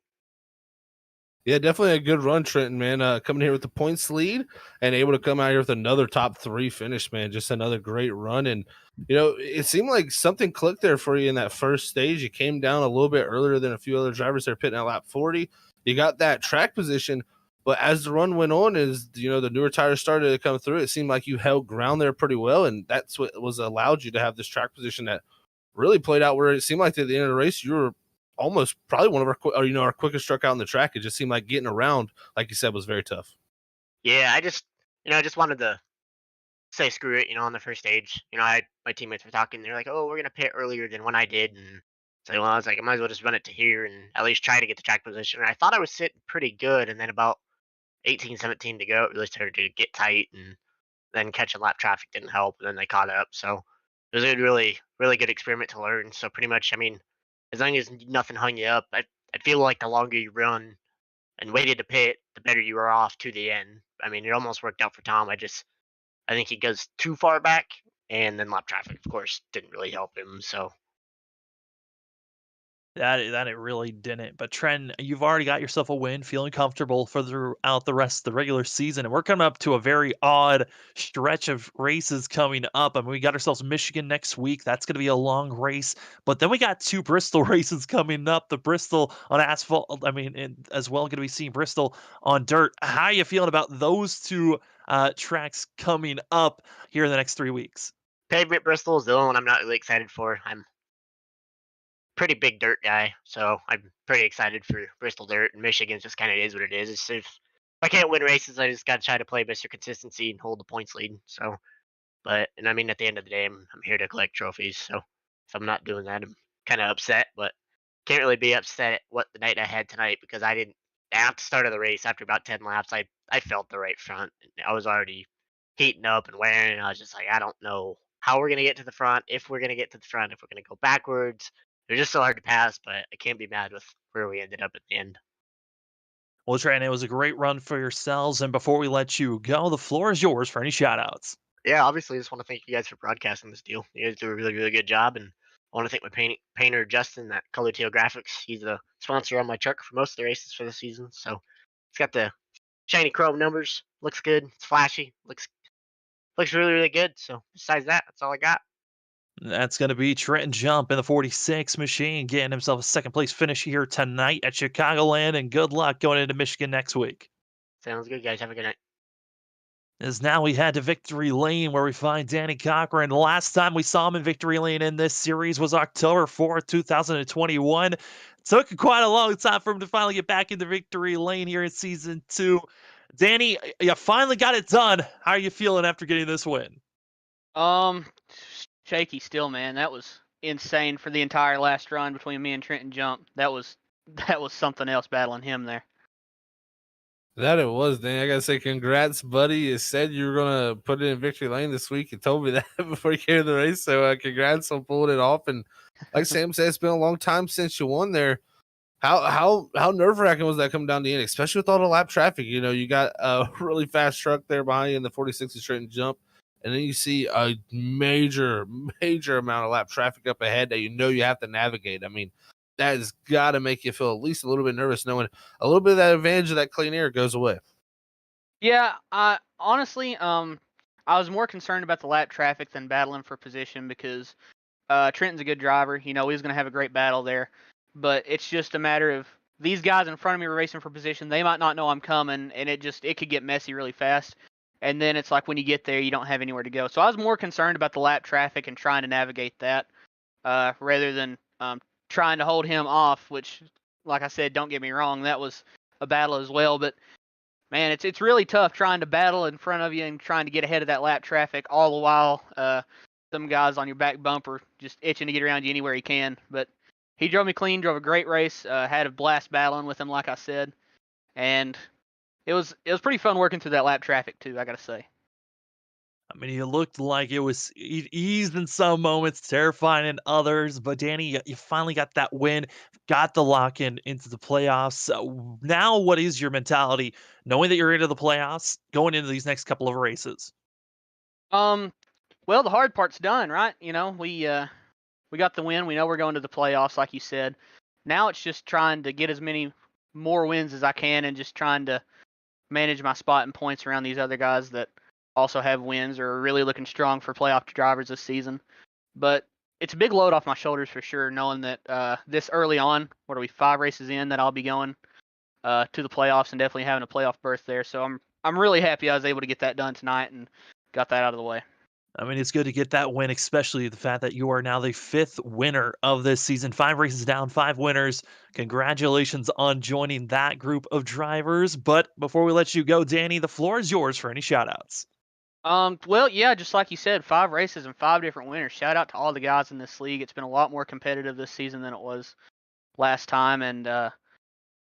Yeah, definitely a good run, Trenton, man. Coming here with the points lead and able to come out here with another top 3 finish, man. Just another great run. And, it seemed like something clicked there for you in that first stage. You came down a little bit earlier than a few other drivers that are pitting at lap 40. You got that track position. But as the run went on, the newer tires started to come through, it seemed like you held ground there pretty well. And that's what allowed you to have this track position that really played out where it seemed like at the end of the race, you were almost probably one of our quickest struck out on the track. It just seemed like getting around, like you said, was very tough. Yeah, I just wanted to say screw it, on the first stage. My teammates were talking, they're like, oh, we're gonna pit earlier than when I did, and so I was like, I might as well just run it to here and at least try to get the track position. And I thought I was sitting pretty good, and then about 18, 17 to go, it really started to get tight, and then catching lap traffic didn't help, and then they caught up. So it was a really, really good experiment to learn. So pretty much, I mean, as long as nothing hung you up, I feel like the longer you run and waited to pit, the better you were off to the end. I mean, it almost worked out for Tom. I think he goes too far back, and then lap traffic, of course, didn't really help him. So That it really didn't. But Trent, you've already got yourself a win, feeling comfortable for throughout the rest of the regular season, and we're coming up to a very odd stretch of races coming up. I mean, we got ourselves Michigan next week. That's going to be a long race, but then we got 2 Bristol races coming up. The Bristol on asphalt. I mean, and as well going to be seeing Bristol on dirt. How are you feeling about those 2 tracks coming up here in the next 3 weeks? pavement Bristol is the only one I'm not really excited for. I'm pretty big dirt guy, so I'm pretty excited for Bristol dirt. And Michigan just kind of is what it is. It's if I can't win races, I just got to try to play Mr. Consistency and hold the points lead. So, and I mean, at the end of the day, I'm here to collect trophies. So if I'm not doing that, I'm kind of upset. But can't really be upset at what the night I had tonight because I didn't. At the start of the race, after about 10 laps, I felt the right front. I was already heating up and wearing, and I was just like, I don't know how we're gonna get to the front, if we're gonna get to the front, if we're gonna go backwards. They're just so hard to pass, but I can't be mad with where we ended up at the end. Well, Trent, it was a great run for yourselves. And before we let you go, the floor is yours for any shout outs. Yeah, obviously, I just want to thank you guys for broadcasting this deal. You guys do a really, really good job, and I want to thank my painter Justin at Color Teal Graphics. He's the sponsor on my truck for most of the races for the season. So it's got the shiny chrome numbers. Looks good. It's flashy. Looks really, really good. So besides that, that's all I got. That's going to be Trenton Jump in the 46 machine, getting himself a second place finish here tonight at Chicagoland. And good luck going into Michigan next week. Sounds good, guys. Have a good night. As now we head to Victory Lane, where we find Danny Cochran. The last time we saw him in Victory Lane in this series was October 4th, 2021. Took quite a long time for him to finally get back into Victory Lane here in season 2. Danny, you finally got it done. How are you feeling after getting this win? Um, Shaky still, man. That was insane for the entire last run between me and Trenton Jump. That was something else battling him there. That it was, Dan. I gotta say, congrats, buddy. You said you were gonna put it in victory lane this week. You told me that before you came to the race, so congrats on pulling it off. And like Sam said, it's been a long time since you won there. How nerve wracking was that coming down the end, especially with all the lap traffic? You know, you got a really fast truck there behind you in the 46 straight and jump, and then you see a major amount of lap traffic up ahead that you have to navigate. I mean, that has got to make you feel at least a little bit nervous, knowing a little bit of that advantage of that clean air goes away. Yeah, honestly, I was more concerned about the lap traffic than battling for position because Trenton's a good driver. You know, he's going to have a great battle there. But it's just a matter of these guys in front of me are racing for position. They might not know I'm coming, and it could get messy really fast. And then it's like when you get there, you don't have anywhere to go. So I was more concerned about the lap traffic and trying to navigate that rather than trying to hold him off, which, like I said, don't get me wrong, that was a battle as well. But, man, it's really tough trying to battle in front of you and trying to get ahead of that lap traffic all the while some guys on your back bumper just itching to get around you anywhere he can. But he drove me clean, drove a great race, had a blast battling with him, like I said. And it was pretty fun working through that lap traffic, too, I got to say. I mean, he looked like it was eased in some moments, terrifying in others. But Danny, you finally got that win, got the lock in into the playoffs. Now, what is your mentality, knowing that you're into the playoffs, going into these next couple of races? Well, the hard part's done, right? You know, we got the win. We know we're going to the playoffs, like you said. Now it's just trying to get as many more wins as I can and just trying to manage my spot and points around these other guys that also have wins or are really looking strong for playoff drivers this season. But it's a big load off my shoulders for sure, knowing that this early on, 5 races in, that I'll be going to the playoffs and definitely having a playoff berth there. So I'm really happy I was able to get that done tonight and got that out of the way. I mean, it's good to get that win, especially the fact that you are now the 5th winner of this season. 5 races down, 5 winners. Congratulations on joining that group of drivers. But before we let you go, Danny, the floor is yours for any shout-outs. Well, yeah, just like you said, 5 races and 5 different winners. Shout out to all the guys in this league. It's been a lot more competitive this season than it was last time, and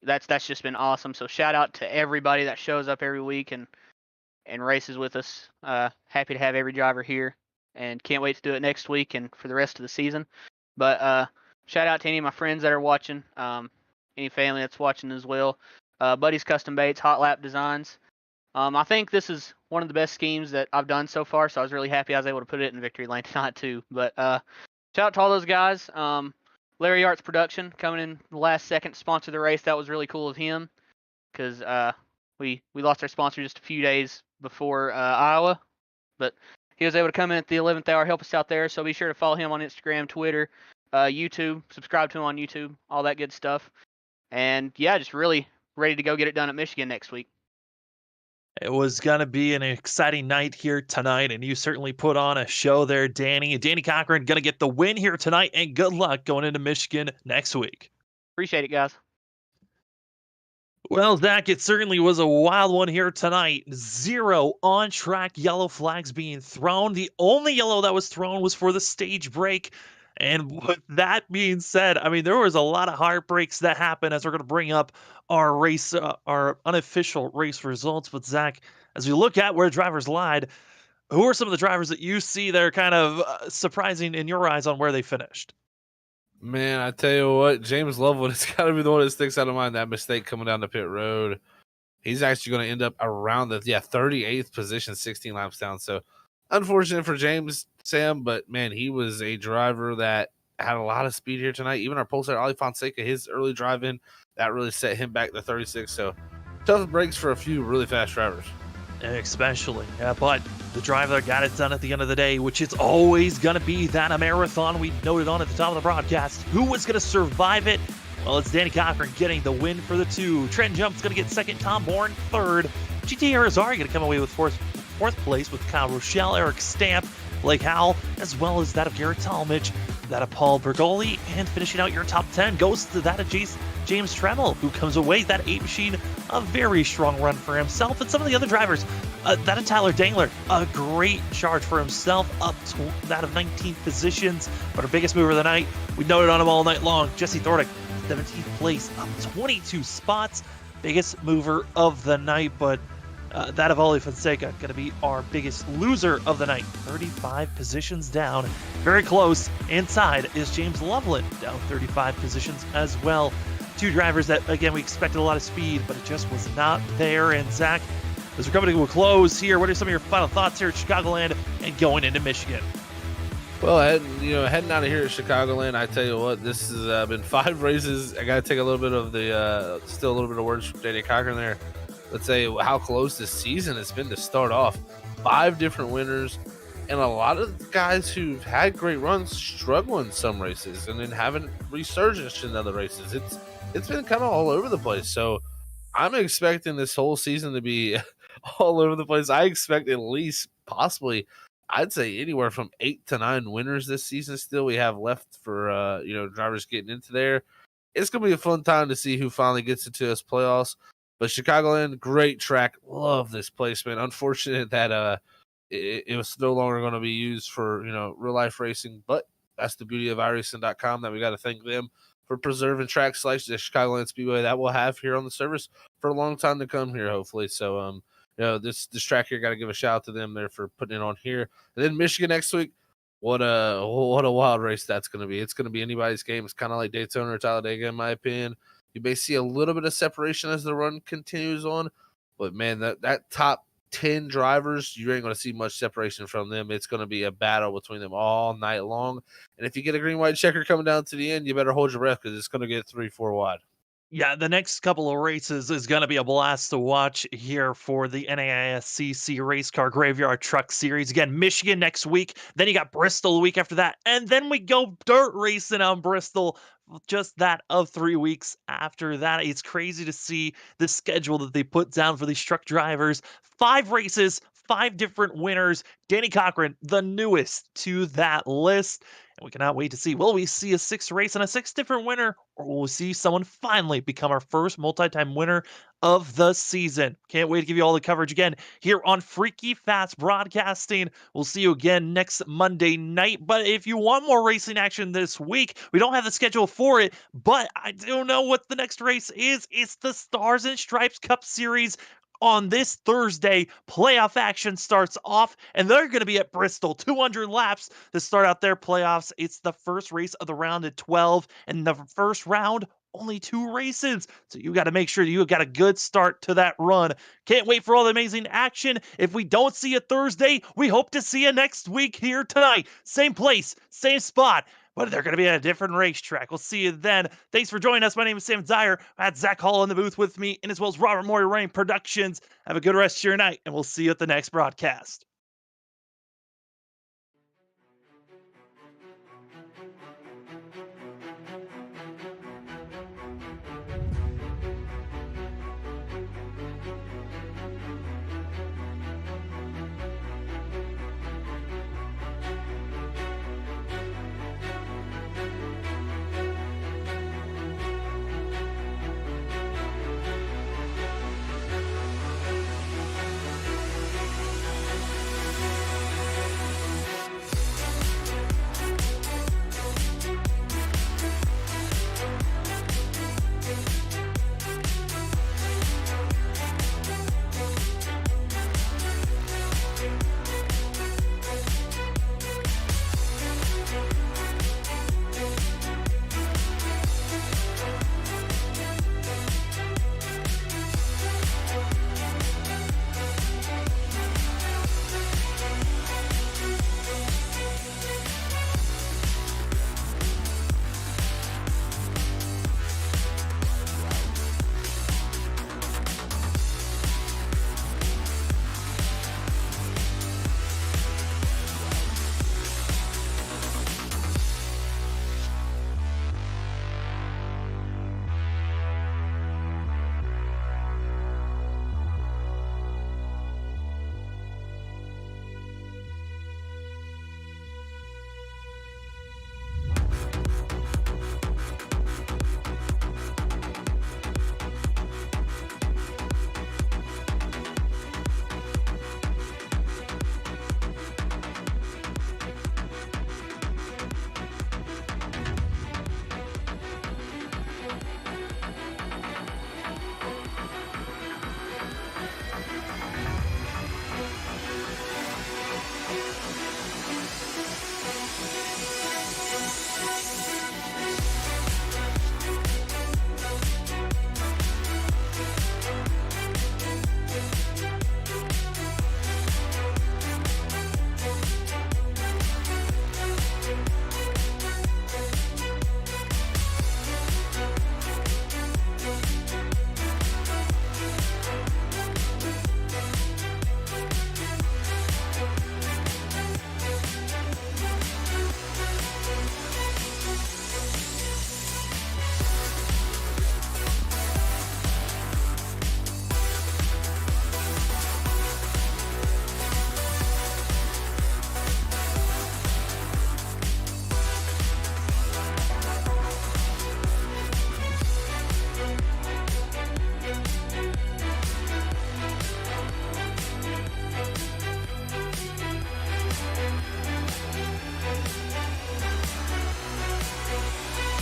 that's just been awesome. So shout out to everybody that shows up every week and races with us. Happy to have every driver here, and can't wait to do it next week and for the rest of the season. But shout out to any of my friends that are watching, any family that's watching as well. Buddy's Custom Baits, Hot Lap Designs. I think this is one of the best schemes that I've done so far, so I was really happy I was able to put it in victory lane tonight too. But shout out to all those guys. Larry Arts Production coming in the last second to sponsor the race. That was really cool of him because we lost our sponsor just a few days before Iowa, but he was able to come in at the 11th hour, help us out there. So be sure to follow him on Instagram, Twitter, YouTube, subscribe to him on YouTube, all that good stuff. And yeah, just really ready to go get it done at Michigan next week. It was going to be an exciting night here tonight, and you certainly put on a show there, Danny. Danny Cochran going to get the win here tonight, and good luck going into Michigan next week. Appreciate it, guys. Well, Zach, it certainly was a wild one here tonight. 0 on-track yellow flags being thrown. The only yellow that was thrown was for the stage break. And with that being said, I mean, there was a lot of heartbreaks that happened as we're going to bring up our race, our unofficial race results. But Zach, as we look at where drivers lied, who are some of the drivers that you see that are kind of surprising in your eyes on where they finished? Man, I tell you what, James Lovewood has got to be the one that sticks out of mind. That mistake coming down the pit road. He's actually going to end up around the 38th position, 16 laps down. So unfortunate for James, Sam, but man, he was a driver that had a lot of speed here tonight. Even our pole starter, Ali Fonseca, his early drive in, that really set him back to 36. So tough breaks for a few really fast drivers. Especially, but the driver that got it done at the end of the day, which is always going to be that a marathon we noted on at the top of the broadcast. Who was going to survive it? Well, it's Danny Cochran getting the win for the 2. Trent Jump's going to get second, Tom Bourne third. GT Arizari going to come away with fourth place with Kyle Rochelle, Eric Stamp, Blake Howell, as well as that of Garrett Talmadge, that of Paul Bergoli, and finishing out your top 10 goes to that of James Tremmel, who comes away that 8 machine, a very strong run for himself, and some of the other drivers, that of Tyler Dangler, a great charge for himself, up to that of 19 positions, but our biggest mover of the night, we noted on him all night long, Jesse Thordick, 17th place, up 22 spots, biggest mover of the night, but that of Ali Fonseca going to be our biggest loser of the night. 35 positions down. Very close. Inside is James Loveland, down 35 positions as well. 2 drivers that, again, we expected a lot of speed, but it just was not there. And Zach, as we're coming to a close here, what are some of your final thoughts here at Chicagoland and going into Michigan? Well, heading out of here at Chicagoland, I tell you what, this has been 5 races. I got to take a little bit of still a little bit of words from Danny Cochran there. Let's say how close this season has been to start off. 5 different winners, and a lot of the guys who've had great runs struggle in some races and then having resurgence in other races. It's been kind of all over the place. So I'm expecting this whole season to be all over the place. I expect at least possibly, I'd say anywhere from 8 to 9 winners this season still we have left for drivers getting into there. It's going to be a fun time to see who finally gets into this playoffs. But Chicagoland, great track. Love this place, man. Unfortunate that it was no longer going to be used for real life racing. But that's the beauty of iRacing.com, that we got to thank them for preserving tracks like the Chicagoland Speedway that we'll have here on the service for a long time to come here, hopefully. So this track here, got to give a shout out to them there for putting it on here. And then Michigan next week. What a wild race that's going to be. It's going to be anybody's game. It's kind of like Daytona or Talladega, in my opinion. You may see a little bit of separation as the run continues on, but man, that top 10 drivers, you ain't going to see much separation from them. It's going to be a battle between them all night long. And if you get a green white checker coming down to the end, you better hold your breath because it's going to get 3-4 wide. Yeah, the next couple of races is going to be a blast to watch here for the NAISCC Race Car Graveyard Truck Series. Again, Michigan next week. Then you got Bristol a week after that. And then we go dirt racing on Bristol just that of 3 weeks after that. It's crazy to see the schedule that they put down for these truck drivers. 5 races, 5 different winners. Danny Cochran, the newest to that list. And we cannot wait to see, will we see a 6th race and a 6th different winner, or will we see someone finally become our first multi-time winner of the season? Can't wait to give you all the coverage again here on Freaky Fast Broadcasting. We'll see you again next Monday night. But if you want more racing action this week, we don't have the schedule for it, but I don't know what the next race is. It's the Stars and Stripes Cup Series. On this Thursday, playoff action starts off, and they're going to be at Bristol. 200 laps to start out their playoffs. It's the first race of the round at 12, and the first round only 2 races. So you got to make sure you got a good start to that run. Can't wait for all the amazing action. If we don't see you Thursday, we hope to see you next week here tonight. Same place, same spot, but they're going to be at a different racetrack. We'll see you then. Thanks for joining us. My name is Sam Dyer. I had Zach Hall in the booth with me, and as well as Robert Moyer running productions. Have a good rest of your night, and we'll see you at the next broadcast.